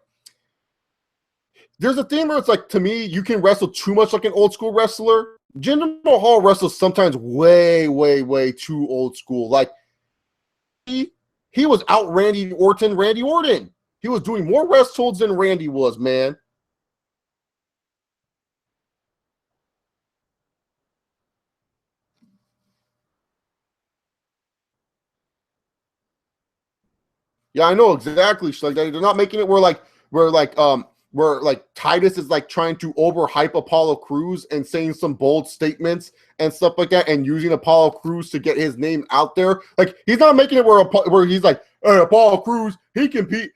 there's a thing where it's like, to me, you can wrestle too much like an old school wrestler. Jinder Mahal wrestles sometimes way, way, way too old school. Like, he was out Randy Orton. He was doing more rest holds than Randy was, man. Yeah, I know exactly. Like they're not making it where where like Titus is like trying to overhype Apollo Crews and saying some bold statements and stuff like that, and using Apollo Crews to get his name out there. Like he's not making it where he's like, hey, Apollo Crews, he can beat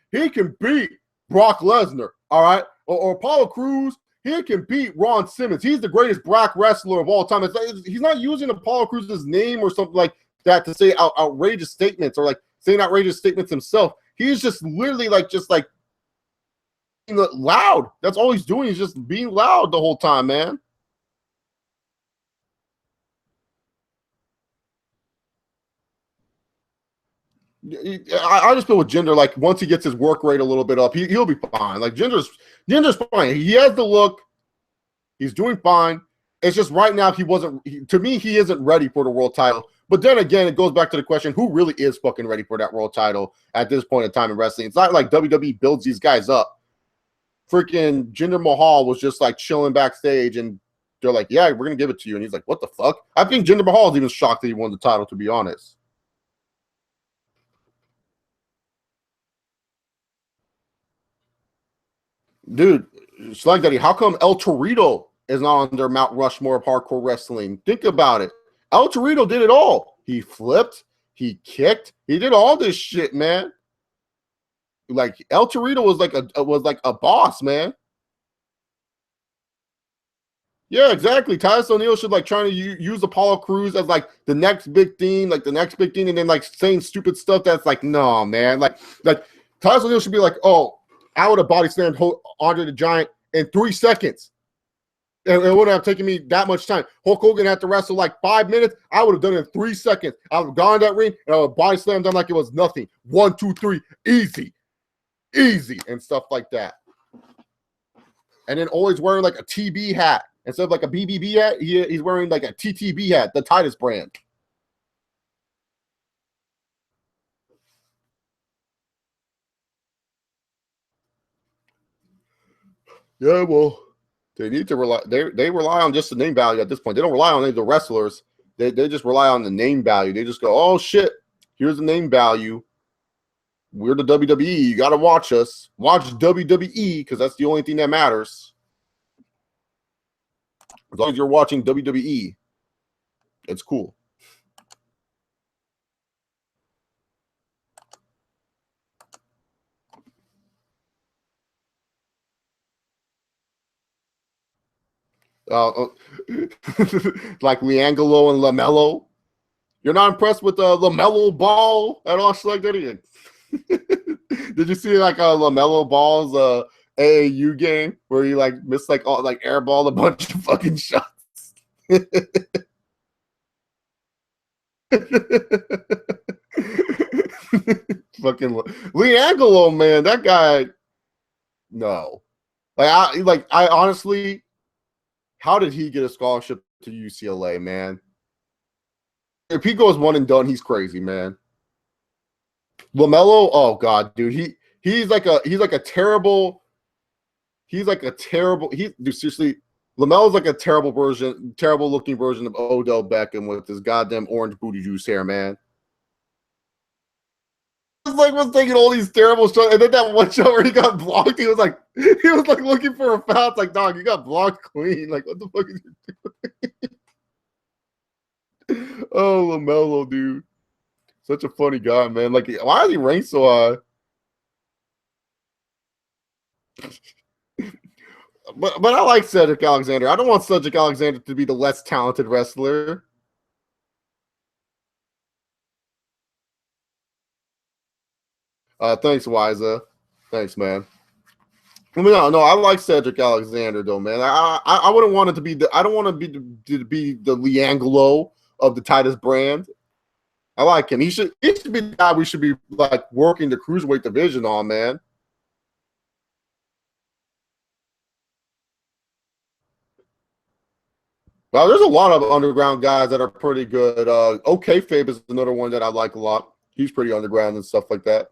Brock Lesnar, all right, or Apollo Crews, he can beat Ron Simmons. He's the greatest black wrestler of all time. It's like, he's not using Apollo Crews' name or something like that to say outrageous statements or like saying outrageous statements himself. He's just literally like loud. That's all he's doing. He's just being loud the whole time, man. I just feel with Jinder, like once he gets his work rate a little bit up, he'll be fine. Like Jinder's fine. He has the look. He's doing fine. It's just right now to me, he isn't ready for the world title. But then again, it goes back to the question, who really is fucking ready for that world title at this point in time in wrestling? It's not like WWE builds these guys up. Freaking Jinder Mahal was just like chilling backstage and they're like, yeah, we're going to give it to you. And he's like, what the fuck? I think Jinder Mahal is even shocked that he won the title, to be honest. Dude, Slag Daddy, how come El Torito is not on their Mount Rushmore of hardcore wrestling? Think about it. El Torito did it all. He flipped, he kicked, he did all this shit, man. Like El Torito was like a boss, man. Yeah, exactly. Titus O'Neil should like trying to use Apollo Crews as like the next big thing, and then like saying stupid stuff that's like, no, man. Like Titus O'Neil should be like, oh, I would have body slammed Andre the Giant in 3 seconds. It wouldn't have taken me that much time. Hulk Hogan had to wrestle like 5 minutes. I would have done it in 3 seconds. I would have gone in that ring and I would have body slammed them like it was nothing. 1, 2, 3, easy, and stuff like that. And then always wearing like a TB hat instead of like a BBB hat. He's wearing like a TTB hat, the Titus brand. Yeah, well, they need to rely. They rely on just the name value at this point. They don't rely on any of the wrestlers. They just rely on the name value. They just go, oh shit, here's the name value. We're the WWE. You got to watch us. Watch WWE because that's the only thing that matters. As long as you're watching WWE, it's cool. Like Liangelo and LaMelo. You're not impressed with the LaMelo Ball at all? Like that? Did you see like LaMelo Ball's AAU game where he like missed like all like airball a bunch of fucking shots? Fucking Liangelo, man, that guy. No, I honestly, how did he get a scholarship to UCLA, man? If he goes one and done, he's crazy, man. LaMelo, oh god, dude, he's like a terrible. Dude, seriously, LaMelo's like a terrible looking version of Odell Beckham with his goddamn orange booty juice hair, man. Was taking all these terrible shots, and then that one shot where he got blocked, he was like looking for a foul. It's like, dog, you got blocked clean. Like, what the fuck is you doing? Oh, LaMelo, dude, such a funny guy, man. Like, why is he ranked so high? But I like Cedric Alexander. I don't want Cedric Alexander to be the less talented wrestler. Thanks, Wiza. Thanks, man. I mean, no, I like Cedric Alexander though, man. I wouldn't want it to be I don't want to be the Liangelo of the Titus brand. I like him. He should be the guy we should be like working the cruiserweight division on, man. Well, there's a lot of underground guys that are pretty good. OK Fabe is another one that I like a lot. He's pretty underground and stuff like that.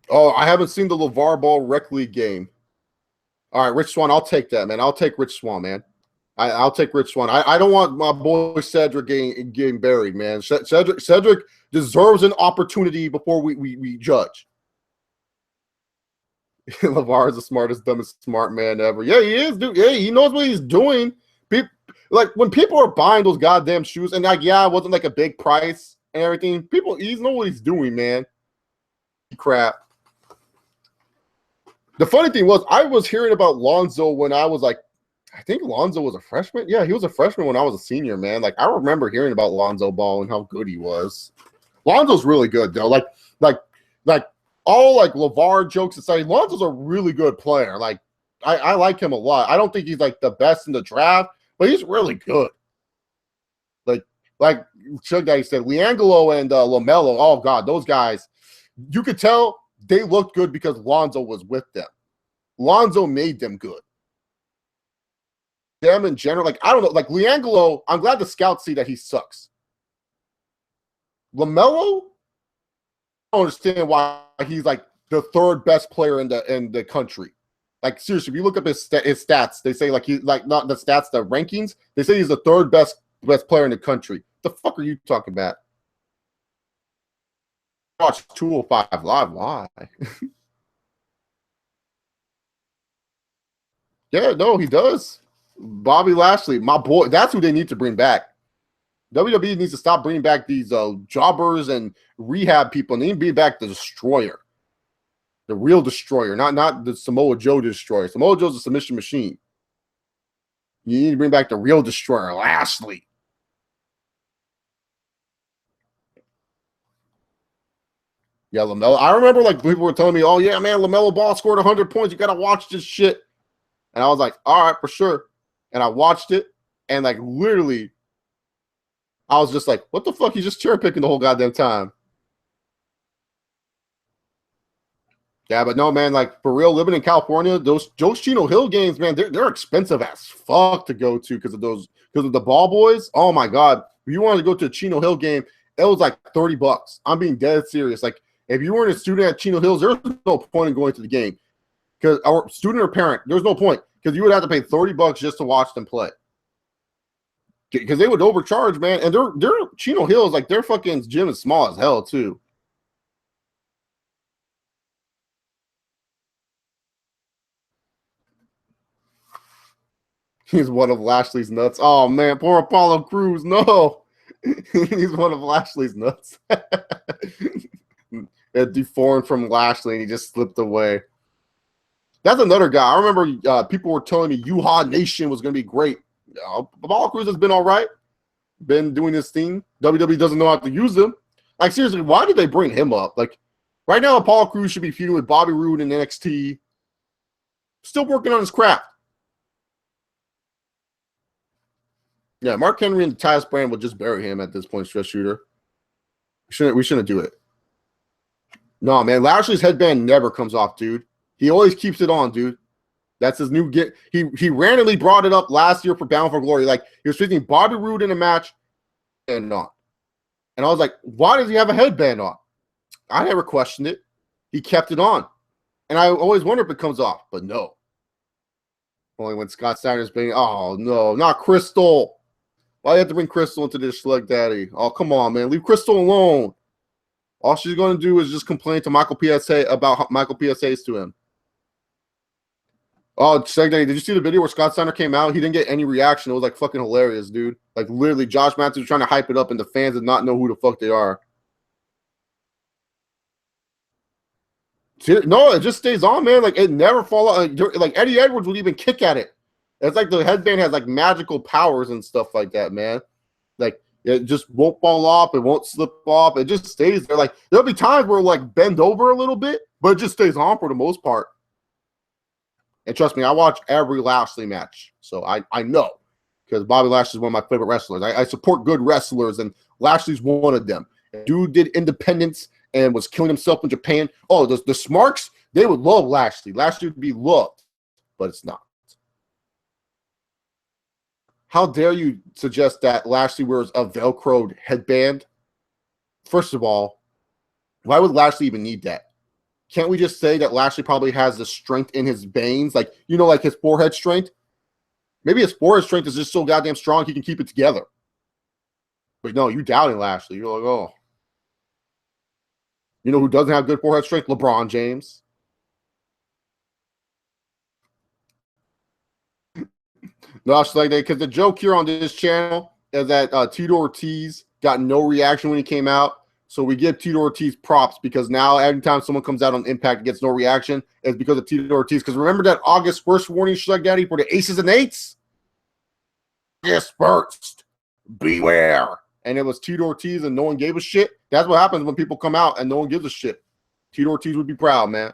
Oh, I haven't seen the LeVar Ball Rec League game. All right, Rich Swan, I'll take that, man. I'll take Rich Swan, man. I'll take Rich Swann. I don't want my boy Cedric getting buried, man. Cedric deserves an opportunity before we judge. LeVar is the smartest, dumbest smart man ever. Yeah, he is, dude. Yeah, he knows what he's doing. Like when people are buying those goddamn shoes, and like, yeah, it wasn't like a big price and everything. People, he know what he's doing, man. Crap. The funny thing was, I was hearing about Lonzo when I was like, I think Lonzo was a freshman. Yeah, he was a freshman when I was a senior, man. Like, I remember hearing about Lonzo Ball and how good he was. Lonzo's really good, though. Like all like LeVar jokes aside, Lonzo's a really good player. Like, I like him a lot. I don't think he's like the best in the draft, but he's really good. Like Chug Daddy said, Liangelo and LaMelo. Oh God, those guys. You could tell they looked good because Lonzo was with them. Lonzo made them good. Them in general, like I don't know, like Liangelo. I'm glad the scouts see that he sucks. LaMelo, I don't understand why he's like the third best player in the country. Like seriously, if you look up his stats, they say like he like not the stats, the rankings. They say he's the third best player in the country. The fuck are you talking about? Watch 205 Live. Why? Yeah, no, he does. Bobby Lashley, my boy. That's who they need to bring back. WWE needs to stop bringing back these jobbers and rehab people, and they need to bring back the Destroyer. The real Destroyer, not the Samoa Joe Destroyer. Samoa Joe's a submission machine. You need to bring back the real Destroyer, Lashley. Yeah, LaMelo. I remember like people were telling me, oh, yeah, man, LaMelo Ball scored 100 points. You got to watch this shit. And I was like, all right, for sure. And I watched it. And like literally, I was just like, what the fuck? He's just cherry picking the whole goddamn time. Yeah, but no, man, like for real, living in California, those Chino Hill games, man, they're expensive as fuck to go to because of the ball boys. Oh my God. If you wanted to go to a Chino Hill game, it was like $30. I'm being dead serious. Like if you weren't a student at Chino Hills, there's no point in going to the game. Because our student or parent, there's no point. Because you would have to pay $30 just to watch them play. Because they would overcharge, man. And their Chino Hills, like their fucking gym is small as hell, too. He's one of Lashley's nuts. Oh, man. Poor Apollo Crews. No. He's one of Lashley's nuts. It deformed from Lashley, and he just slipped away. That's another guy. I remember people were telling me Yuha Nation was going to be great. Apollo Crews has been all right. Been doing his thing. WWE doesn't know how to use him. Like, seriously, why did they bring him up? Like, right now, Apollo Crews should be feuding with Bobby Roode in NXT. Still working on his craft. Yeah, Mark Henry and Tyus Brand will just bury him at this point, stress shooter. We shouldn't do it. No, man, Lashley's headband never comes off, dude. He always keeps it on, dude. That's his new get. He randomly brought it up last year for Bound for Glory. Like, he was facing Bobby Roode in a match and on. And I was like, why does he have a headband on? I never questioned it. He kept it on. And I always wonder if it comes off, but no. Only when Scott Steiner's being, oh, no, not Crystal. Why do you have to bring Crystal into this Slug Daddy? Oh, come on, man. Leave Crystal alone. All she's going to do is just complain to Michael PSA about Michael PSAs to him. Oh, Slug Daddy, did you see the video where Scott Steiner came out? He didn't get any reaction. It was like fucking hilarious, dude. Like literally, Josh Matthews was trying to hype it up, and the fans did not know who the fuck they are. No, it just stays on, man. Like it never fall out. Like Eddie Edwards would even kick at it. It's like the headband has like magical powers and stuff like that, man. Like it just won't fall off. It won't slip off. It just stays there. Like there'll be times where it'll like bend over a little bit, but it just stays on for the most part. And trust me, I watch every Lashley match, so I know because Bobby Lashley is one of my favorite wrestlers. I support good wrestlers, and Lashley's one of them. Dude did independence and was killing himself in Japan. Oh, the Smarks, they would love Lashley. Lashley would be loved, but it's not. How dare you suggest that Lashley wears a Velcroed headband? First of all, why would Lashley even need that? Can't we just say that Lashley probably has the strength in his veins? Like, you know, like his forehead strength? Maybe his forehead strength is just so goddamn strong he can keep it together. But no, you doubting Lashley. You're like, oh. You know who doesn't have good forehead strength? LeBron James. No, it's like that because the joke here on this channel is that Tito Ortiz got no reaction when he came out. So we give Tito Ortiz props because now every time someone comes out on Impact and gets no reaction, it's because of Tito Ortiz. Because remember that August 1st warning Slug Daddy for the Aces and Eights? Dispersed. Beware. And it was Tito Ortiz and no one gave a shit. That's what happens when people come out and no one gives a shit. Tito Ortiz would be proud, man.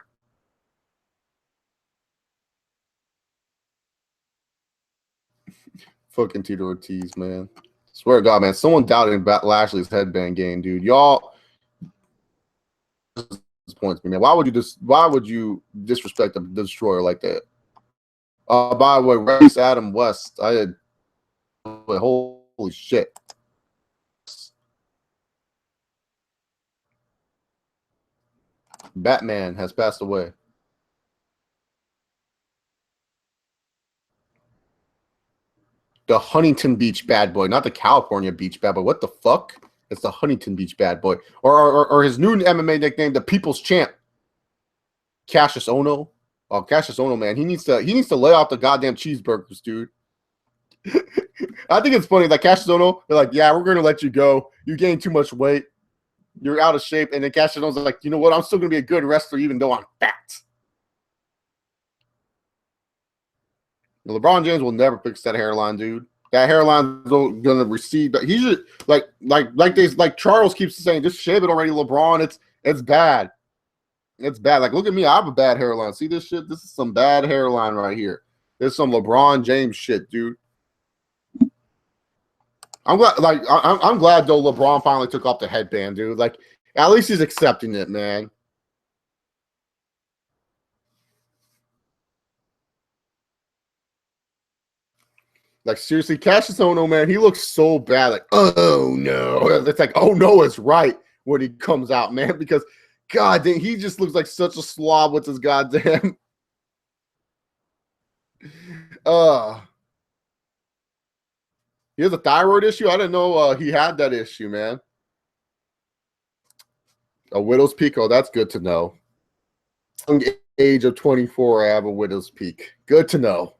Fucking Tito Ortiz, man. Swear to God, man. Someone doubted Lashley's headband game, dude. Y'all disappoints me, man. Why would you disrespect the Destroyer like that? By the way, race Adam West. I had holy shit. Batman has passed away. The Huntington Beach bad boy, not the California Beach bad boy. What the fuck? It's the Huntington Beach bad boy. Or his new MMA nickname, the People's Champ. Cassius Ohno. Oh, Cassius Ohno, man. He needs to lay off the goddamn cheeseburgers, dude. I think it's funny that Cassius Ohno, they're like, yeah, we're gonna let you go. You gained too much weight. You're out of shape. And then Cassius Ohno's like, you know what? I'm still gonna be a good wrestler even though I'm fat. LeBron James will never fix that hairline, dude. That hairline's gonna recede. He should like Charles keeps saying, just shave it already, LeBron. It's bad. It's bad. Like, look at me. I have a bad hairline. See this shit? This is some bad hairline right here. There's some LeBron James shit, dude. I'm glad. Like, I'm glad though. LeBron finally took off the headband, dude. Like, at least he's accepting it, man. Like, seriously, Cassius Ohno, man, he looks so bad. Like, oh, no. It's like, oh, no, it's right when he comes out, man, because, God dang, he just looks like such a slob with his goddamn. He has a thyroid issue? I didn't know he had that issue, man. A widow's peak? Oh, that's good to know. Young age of 24, I have a widow's peak. Good to know.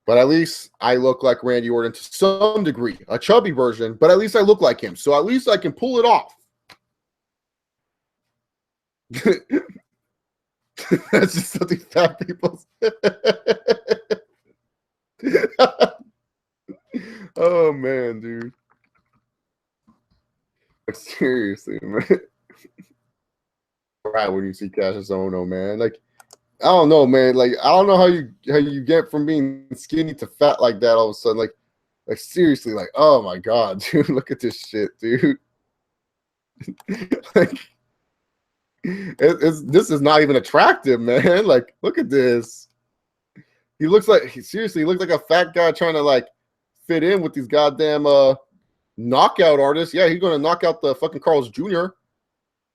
But at least I look like Randy Orton to some degree. A chubby version, but at least I look like him. So at least I can pull it off. That's just something fat people say. Oh, man, dude. Like, seriously, man. Right when you see Cassius Ohno, man. Like, I don't know, man. Like, I don't know how you get from being skinny to fat like that all of a sudden. Like seriously, like, oh my God, dude, look at this shit, dude. Like, this is not even attractive, man. Like, look at this. He looks like he looks like a fat guy trying to like fit in with these goddamn knockout artists. Yeah, he's gonna knock out the fucking Carl's Jr.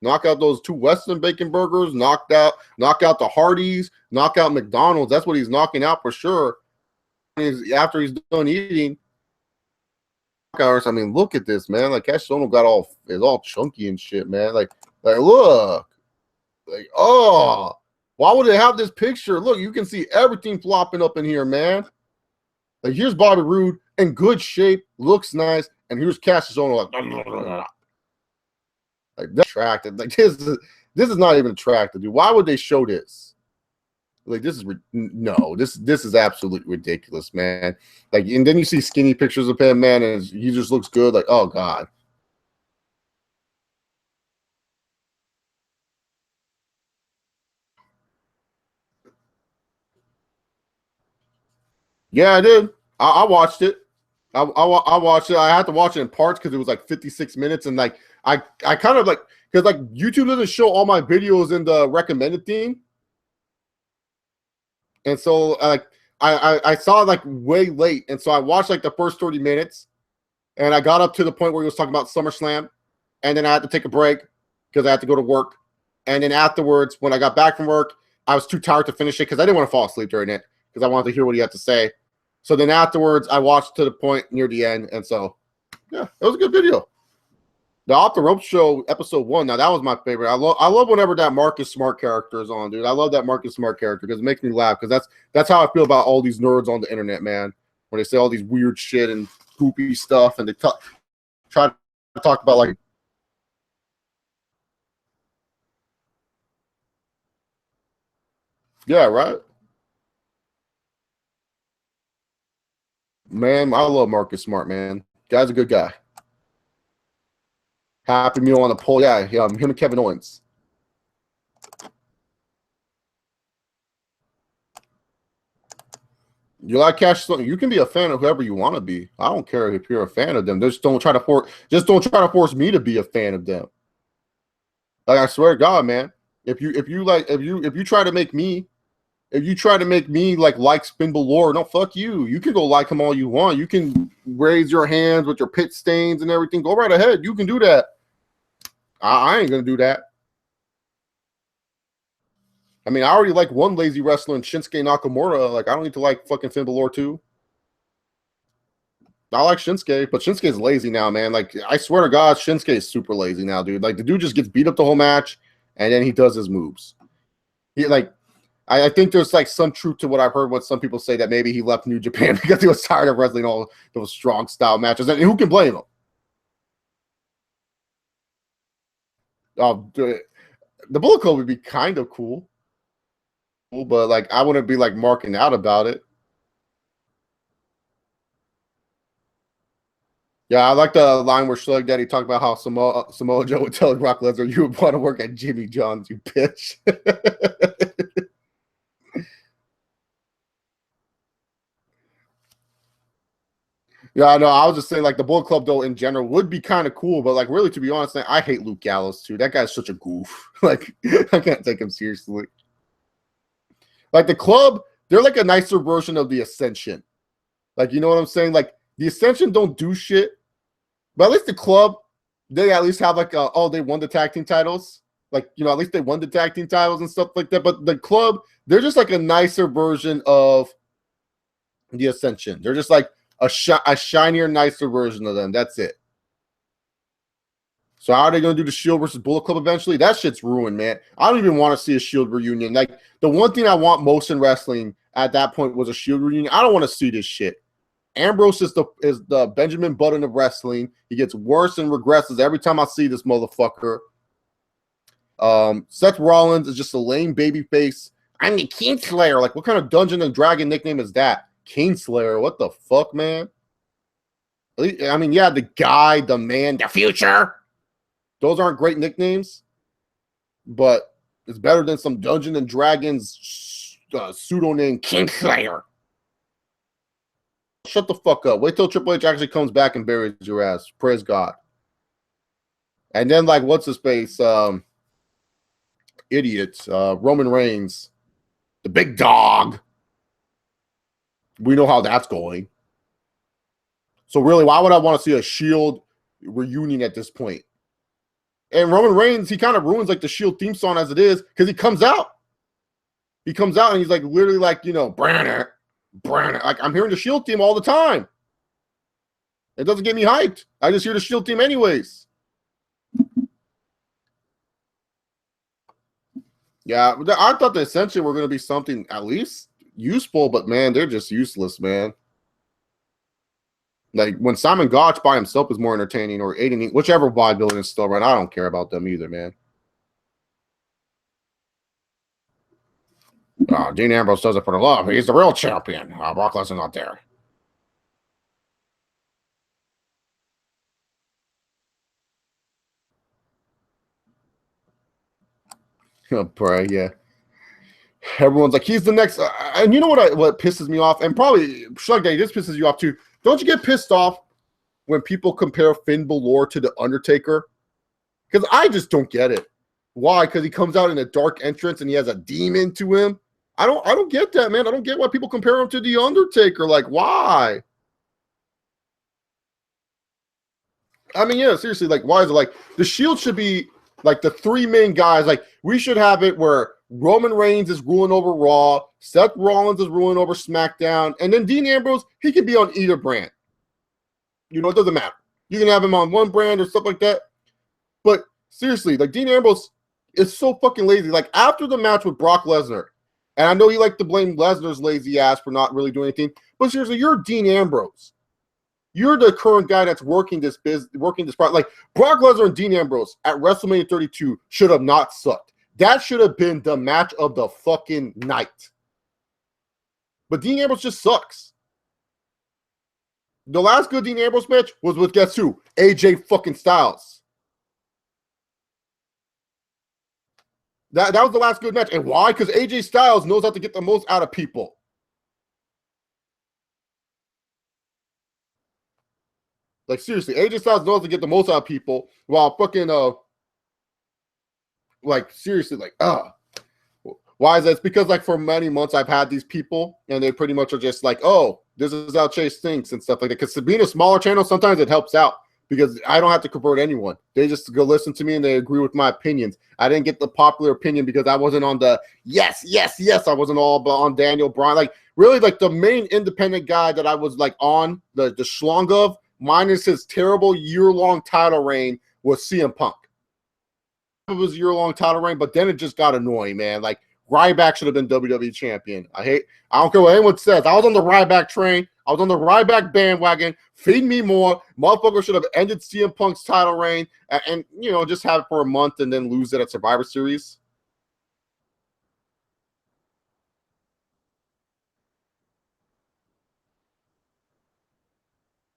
Knock out those 2 Western bacon burgers, knock out the Hardee's, knock out McDonald's. That's what he's knocking out for sure. After he's done eating. I mean, look at this, man. Like, Cassius Ohno is all chunky and shit, man. Like look. Like, oh, why would they have this picture? Look, you can see everything flopping up in here, man. Like, here's Bobby Roode in good shape, looks nice, and here's Cassius Ohno like, like, that's attractive. Like, this is not even attractive, dude. Why would they show this? Like, this is absolutely ridiculous, man. Like, and then you see skinny pictures of him, man, and he just looks good. Like, oh God. Yeah, I did. I watched it. I watched it. I had to watch it in parts because it was like 56 minutes, and like I kind of like, because like YouTube doesn't show all my videos in the recommended theme, and so like I saw it like way late, and so I watched like the first 30 minutes, and I got up to the point where he was talking about SummerSlam, and then I had to take a break because I had to go to work, and then afterwards when I got back from work, I was too tired to finish it because I didn't want to fall asleep during it. because I wanted to hear what he had to say. So then afterwards, I watched to the point near the end, and so yeah, it was a good video. The Off the Rope Show episode 1. Now that was my favorite. I love whenever that Marcus Smart character is on, dude. I love that Marcus Smart character because it makes me laugh. Because that's how I feel about all these nerds on the internet, man. When they say all these weird shit and goofy stuff, and they try to talk about like. Yeah, right. Man, I love Marcus Smart, man. Guy's a good guy. Happy Meal on the poll. Yeah, him and Kevin Owens. You like Cash? You can be a fan of whoever you want to be. I don't care if you're a fan of them. Just don't try to force me to be a fan of them. Like I swear to God, man. If you try to make me like Spin Balor, no, fuck you. You can go like him all you want. You can raise your hands with your pit stains and everything. Go right ahead. You can do that. I ain't gonna do that. I mean, I already like one lazy wrestler in Shinsuke Nakamura. Like, I don't need to like fucking Finn Balor too. I like Shinsuke, but Shinsuke's lazy now, man. Like, I swear to God, Shinsuke is super lazy now, dude. Like, the dude just gets beat up the whole match, and then he does his moves. I think there's like some truth to what I've heard. What some people say that maybe he left New Japan because he was tired of wrestling all those strong style matches, and who can blame him? The Bullet Club would be kind of cool. But like I wouldn't be like marking out about it. Yeah, I like the line where Slug Daddy talked about how Samoa Joe would tell Brock Lesnar, "You would want to work at Jimmy John's, you bitch." Yeah, I know. I was just saying, like the Bullet Club though in general would be kind of cool, but like really, to be honest, I hate Luke Gallows too. That guy's such a goof. Like I can't take him seriously. Like the club, they're like a nicer version of the Ascension. Like, you know what I'm saying? Like the Ascension don't do shit, but at least the club, they at least have like they won the tag team titles. Like, you know, at least they won the tag team titles and stuff like that. But the club, they're just like a nicer version of the Ascension. They're just like a shinier, nicer version of them. That's it. So how are they going to do the Shield versus Bullet Club eventually? That shit's ruined, man. I don't even want to see a Shield reunion. Like, the one thing I want most in wrestling at that point was a Shield reunion. I don't want to see this shit. Ambrose is the Benjamin Button of wrestling. He gets worse and regresses every time I see this motherfucker. Seth Rollins is just a lame baby face. I'm the Kingslayer. Like, what kind of Dungeon and Dragon nickname is that? Kingslayer. What the fuck, man? I mean, yeah, the guy, the man, the future. Those aren't great nicknames, but it's better than some Dungeon and Dragons pseudonym Kingslayer. Shut the fuck up. Wait till Triple H actually comes back and buries your ass. Praise God. And then, like, what's his face? Idiot. Roman Reigns. The big dog. We know how that's going. So really, why would I want to see a Shield reunion at this point? And Roman Reigns, he kind of ruins like the Shield theme song as it is because he comes out. He comes out and he's like literally like, you know, Branner. Like I'm hearing the Shield theme all the time. It doesn't get me hyped. I just hear the Shield theme anyways. Yeah, I thought the Ascension were going to be something at least useful, but man, they're just useless, man. Like when Simon Gotch by himself is more entertaining, or Aiden, whichever bodybuilding is still running, I don't care about them either, man. Dean Ambrose does it for the love. He's the real champion. Brock Lesnar not there. Pray, yeah. Everyone's like, he's the next. And you know what pisses me off? And probably, Shug Day, this pisses you off too. Don't you get pissed off when people compare Finn Balor to The Undertaker? Because I just don't get it. Why? Because he comes out in a dark entrance and he has a demon to him. I don't get that, man. I don't get why people compare him to The Undertaker. Like, why? I mean, yeah, seriously, like, why is it like the Shield should be like the three main guys? Like, we should have it where Roman Reigns is ruling over Raw. Seth Rollins is ruling over SmackDown. And then Dean Ambrose, he can be on either brand. You know, it doesn't matter. You can have him on one brand or stuff like that. But seriously, like Dean Ambrose is so fucking lazy. Like after the match with Brock Lesnar, and I know you like to blame Lesnar's lazy ass for not really doing anything, but seriously, you're Dean Ambrose. You're the current guy that's working this part. Like Brock Lesnar and Dean Ambrose at WrestleMania 32 should have not sucked. That should have been the match of the fucking night. But Dean Ambrose just sucks. The last good Dean Ambrose match was with guess who? AJ fucking Styles. That was the last good match. And why? Because AJ Styles knows how to get the most out of people. Like, seriously, AJ Styles knows how to get the most out of people while fucking, like, seriously, like, why is that? It's because, like, for many months I've had these people, and they pretty much are just like, oh, this is how Chase thinks and stuff like that. Because being a smaller channel, sometimes it helps out because I don't have to convert anyone. They just go listen to me and they agree with my opinions. I didn't get the popular opinion because I wasn't on the yes. I wasn't all on Daniel Bryan. Like, really, like, the main independent guy that I was, like, on the schlong of, minus his terrible year-long title reign, was CM Punk. It was a year-long title reign, but then it just got annoying, man. Like, Ryback should have been WWE champion. I don't care what anyone says. I was on the Ryback train. I was on the Ryback bandwagon. Feed me more. Motherfucker should have ended CM Punk's title reign and you know, just have it for a month and then lose it at Survivor Series.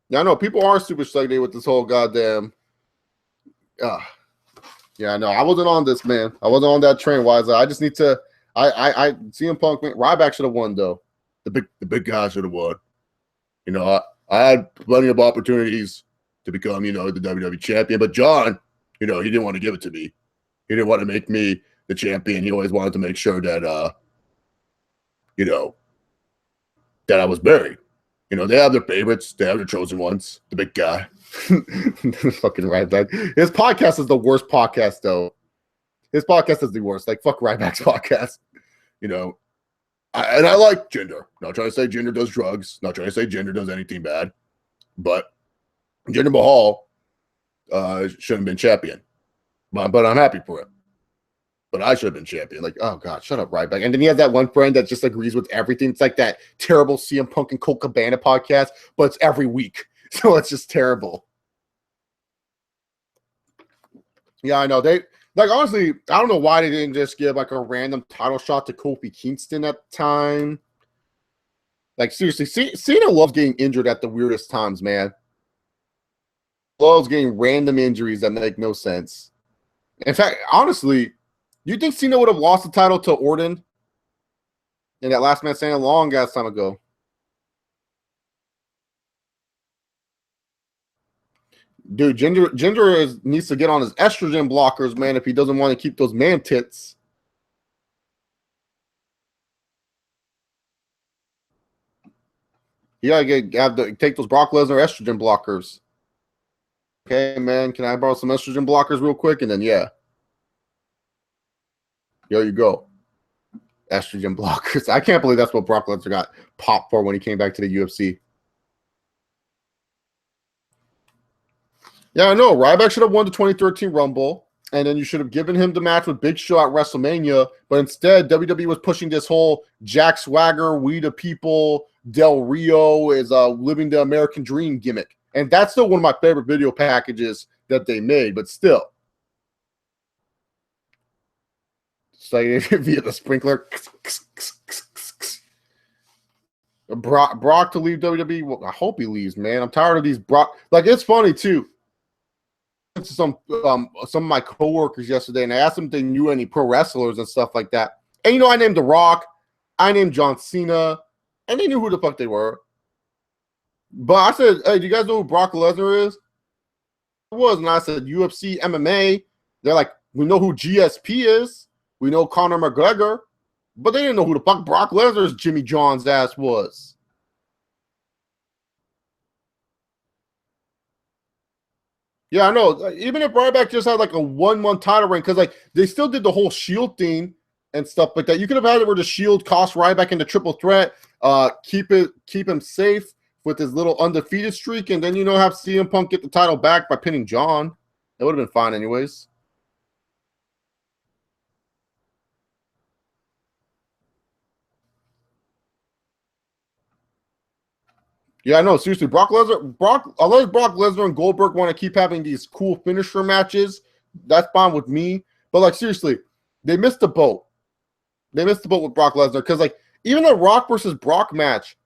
Yeah, I know people are super excited with this whole goddamn. Yeah, I know. I wasn't on this, man. I wasn't on that train. Why is that? I just need to. CM Punk, Ryback should have won though. The big guy should have won. You know, I had plenty of opportunities to become, you know, the WWE champion, but John, you know, he didn't want to give it to me. He didn't want to make me the champion. He always wanted to make sure that, you know, that I was buried. You know, they have their favorites. They have their chosen ones. The big guy. Fucking Ryback. His podcast is the worst podcast, though. His podcast is the worst. Like, fuck Ryback's podcast. You know, I like Jinder. Not trying to say Jinder does drugs. Not trying to say Jinder does anything bad. But Jinder Mahal shouldn't have been champion. But I'm happy for him. But I should have been champion. Like, oh, God, shut up, Ryback. And then he has that one friend that just agrees with everything. It's like that terrible CM Punk and Colt Cabana podcast, but it's every week. So it's just terrible. Yeah, I know. Like, honestly, I don't know why they didn't just give, like, a random title shot to Kofi Kingston at the time. Like, seriously, Cena loves getting injured at the weirdest times, man. Loves getting random injuries that make no sense. In fact, honestly, you think Cena would have lost the title to Orton in that last man standing a long ass time ago? Dude, Ginger needs to get on his estrogen blockers, man, if he doesn't want to keep those man tits. You gotta have to take those Brock Lesnar estrogen blockers. Okay, man, can I borrow some estrogen blockers real quick? And then, yeah. There you go. Estrogen blockers. I can't believe that's what Brock Lesnar got popped for when he came back to the UFC. Yeah, I know. Ryback should have won the 2013 Rumble, and then you should have given him the match with Big Show at WrestleMania, but instead, WWE was pushing this whole Jack Swagger, We the People, Del Rio is living the American dream gimmick. And that's still one of my favorite video packages that they made, but still. It's like via the sprinkler. Brock to leave WWE. Well, I hope he leaves, man. I'm tired of these Brock. Like, it's funny, too. Some of my coworkers yesterday, and I asked them if they knew any pro wrestlers and stuff like that. And you know, I named The Rock, I named John Cena, and they knew who the fuck they were. But I said, "Hey, do you guys know who Brock Lesnar is?" It was, and I said, "UFC, MMA." They're like, "We know who GSP is. We know Conor McGregor," but they didn't know who the fuck Brock Lesnar's Jimmy John's ass was. Yeah, I know. Even if Ryback just had like a 1-month title reign, because like they still did the whole Shield thing, and stuff like that. You could have had it where the Shield cost Ryback into triple threat, keep him safe with his little undefeated streak, and then have CM Punk get the title back by pinning John. That would have been fine anyways. Yeah, no, seriously, unless Brock Lesnar and Goldberg want to keep having these cool finisher matches, that's fine with me. But like seriously, they missed the boat. They missed the boat with Brock Lesnar because like even the Rock versus Brock match,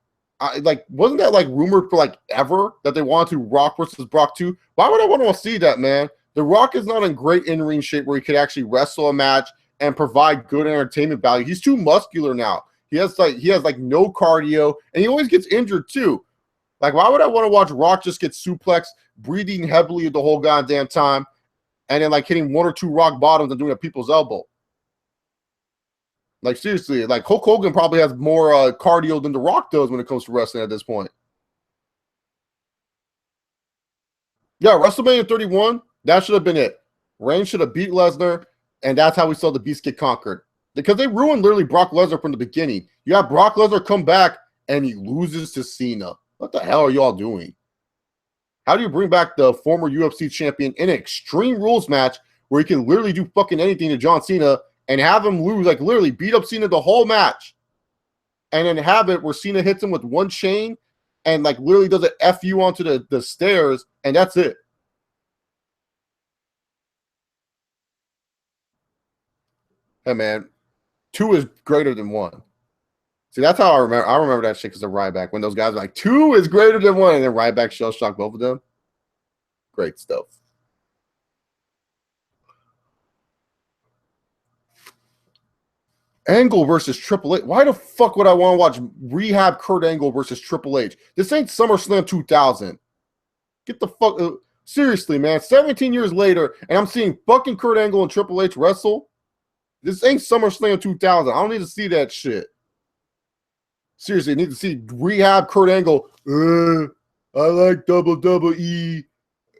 wasn't that like rumored for like ever that they wanted to Rock versus Brock too? Why would I want to see that, man? The Rock is not in great in-ring shape where he could actually wrestle a match and provide good entertainment value. He's too muscular now. He has no cardio, and he always gets injured too. Like, why would I want to watch Rock just get suplexed, breathing heavily the whole goddamn time, and then like hitting one or two rock bottoms and doing a people's elbow? Like, seriously, like Hulk Hogan probably has more cardio than The Rock does when it comes to wrestling at this point. Yeah, WrestleMania 31, that should have been it. Reigns should have beat Lesnar, and that's how we saw the Beast get conquered. Because they ruined literally Brock Lesnar from the beginning. You have Brock Lesnar come back, and he loses to Cena. What the hell are y'all doing? How do you bring back the former UFC champion in an Extreme Rules match where he can literally do fucking anything to John Cena and have him lose, like literally beat up Cena the whole match, and then have it where Cena hits him with one chain and like literally does an FU onto the stairs, and that's it. Hey man, 2 is greater than 1. See, that's how I remember. I remember that shit because of Ryback. When those guys were like, 2 is greater than 1, and then Ryback shell shocked both of them. Great stuff. Angle versus Triple H. Why the fuck would I want to watch Rehab Kurt Angle versus Triple H? This ain't SummerSlam 2000. Get the fuck... seriously, man. 17 years later, and I'm seeing fucking Kurt Angle and Triple H wrestle. This ain't SummerSlam 2000. I don't need to see that shit. Seriously, I need to see Rehab Kurt Angle. I like WWE.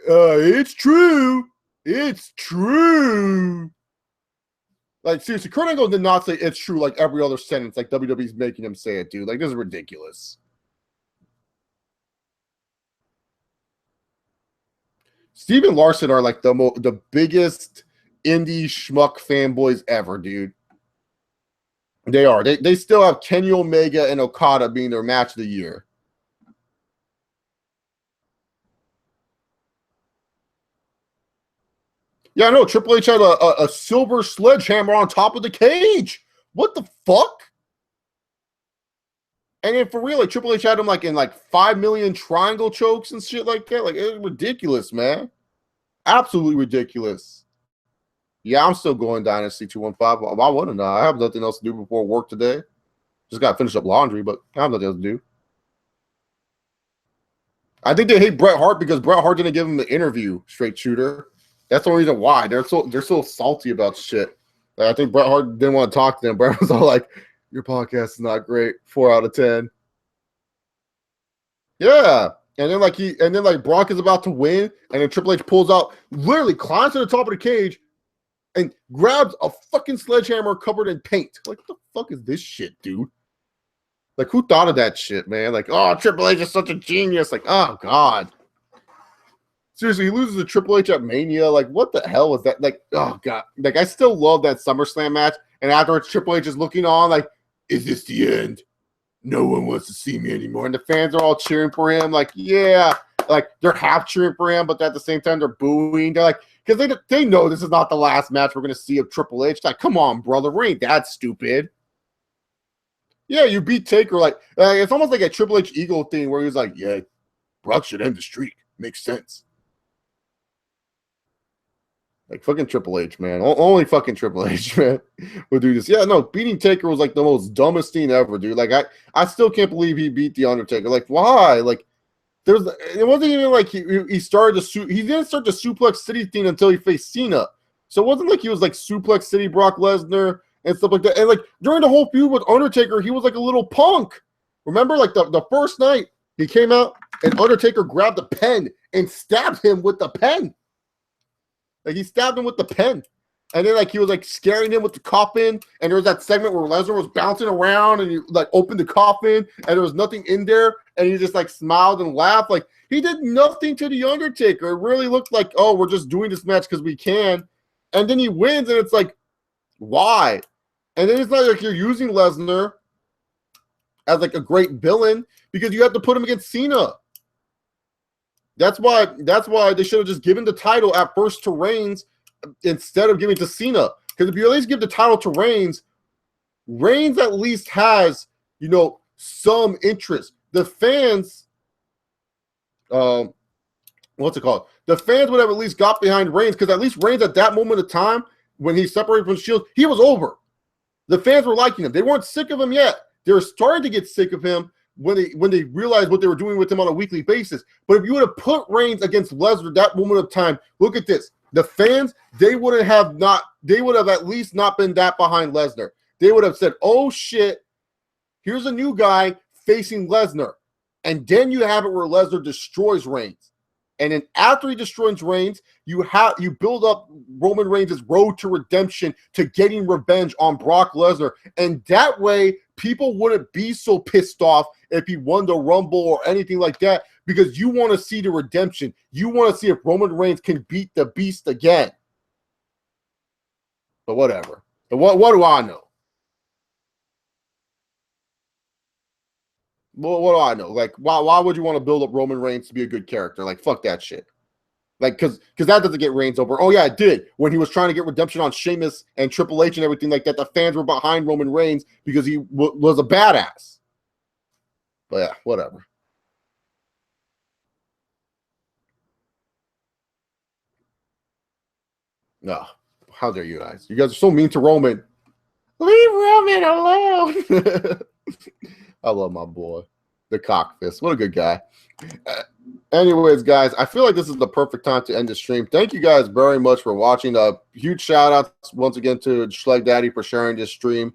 It's true. It's true. Like, seriously, Kurt Angle did not say it's true like every other sentence like WWE's making him say it, dude. Like, this is ridiculous. Steve and Larson are like the biggest indie schmuck fanboys ever, dude. They are. They still have Kenny Omega and Okada being their match of the year. Yeah, I know. Triple H had a silver sledgehammer on top of the cage. What the fuck? And then for real, like Triple H had him like in like 5 million triangle chokes and shit like that. Like, it's ridiculous, man. Absolutely ridiculous. Yeah, I'm still going Dynasty 215. Why wouldn't I? I have nothing else to do before work today. Just got to finish up laundry, but I have nothing else to do. I think they hate Bret Hart because Bret Hart didn't give him the interview, straight shooter. That's the reason why. They're so salty about shit. Like, I think Bret Hart didn't want to talk to them. Bret was all like, your podcast is not great. 4 out of 10. Yeah. And then Brock is about to win, and then Triple H pulls out, literally climbs to the top of the cage, and grabs a fucking sledgehammer covered in paint. Like, what the fuck is this shit, dude? Like, who thought of that shit, man? Like, oh, Triple H is such a genius. Like, oh, God. Seriously, he loses to Triple H at Mania. Like, what the hell was that? Like, oh, God. Like, I still love that SummerSlam match. And afterwards, Triple H is looking on like, is this the end? No one wants to see me anymore. And the fans are all cheering for him. Like, yeah. Like, they're half cheering for him, but at the same time, they're booing. They're like, because they know this is not the last match we're going to see of Triple H. Like, come on, brother. We ain't that stupid. Yeah, you beat Taker. Like it's almost like a Triple H ego thing where he was like, yeah, Brock should end the streak. Makes sense. Like, fucking Triple H, man. Only fucking Triple H, man, would do this. Yeah, no, beating Taker was like the most dumbest thing ever, dude. Like, I still can't believe he beat The Undertaker. Like, why? Like, it wasn't even like he started he didn't start the Suplex City thing until he faced Cena. So it wasn't like he was like Suplex City Brock Lesnar and stuff like that. And like during the whole feud with Undertaker, he was like a little punk. Remember, like the first night he came out and Undertaker grabbed the pen and stabbed him with the pen. Like, he stabbed him with the pen. And then like he was like scaring him with the coffin, and there was that segment where Lesnar was bouncing around, and you like opened the coffin, and there was nothing in there, and he just like smiled and laughed. Like he did nothing to the Undertaker. It really looked like, oh, we're just doing this match because we can, and then he wins, and it's like, why? And then it's not like you're using Lesnar as like a great villain because you have to put him against Cena. That's why they should have just given the title at first to Reigns instead of giving it to Cena. Because if you at least give the title to Reigns, Reigns at least has, you know, some interest. The fans, what's it called? The fans would have at least got behind Reigns because at least Reigns at that moment of time when he separated from Shield, he was over. The fans were liking him. They weren't sick of him yet. They were starting to get sick of him when they realized what they were doing with him on a weekly basis. But if you would have put Reigns against Lesnar that moment of time, look at this. The fans, they would have at least not been that behind Lesnar. They would have said, oh shit, here's a new guy facing Lesnar. And then you have it where Lesnar destroys Reigns. And then after he destroys Reigns, you build up Roman Reigns' road to redemption to getting revenge on Brock Lesnar. And that way, people wouldn't be so pissed off if he won the Rumble or anything like that, because you want to see the redemption. You want to see if Roman Reigns can beat the beast again. But whatever. But what do I know? Well, what do I know? Like, why would you want to build up Roman Reigns to be a good character? Like, fuck that shit. Like, because that doesn't get Reigns over. Oh, yeah, it did. When he was trying to get redemption on Sheamus and Triple H and everything like that, the fans were behind Roman Reigns because he was a badass. But yeah, whatever. No, how dare you guys? You guys are so mean to Roman. Leave Roman alone. I love my boy, the cockfist. What a good guy. Anyways, guys, I feel like this is the perfect time to end the stream. Thank you guys very much for watching. Huge shout outs once again to Schleg Daddy for sharing this stream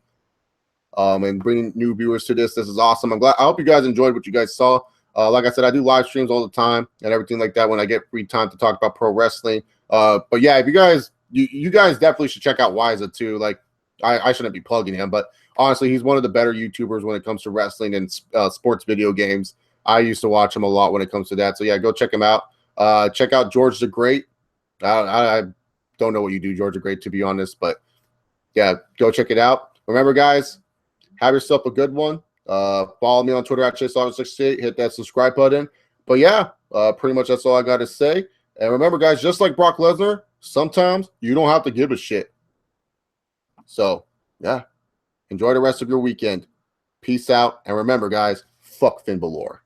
and bringing new viewers to this. This is awesome. I hope you guys enjoyed what you guys saw. Like I said, I do live streams all the time and everything like that when I get free time to talk about pro wrestling. But yeah, if you guys definitely should check out Wiza too. Like I shouldn't be plugging him, but honestly, he's one of the better YouTubers when it comes to wrestling and sports video games. I used to watch him a lot when it comes to that. So yeah, go check him out. Check out George the Great. I don't know what you do, George the Great, to be honest, but yeah, go check it out. Remember, guys, have yourself a good one. Follow me on Twitter at Chase68. Hit that subscribe button. But yeah, pretty much that's all I got to say. And remember, guys, just like Brock Lesnar, sometimes you don't have to give a shit. So yeah, enjoy the rest of your weekend. Peace out. And remember, guys, fuck Finn Balor.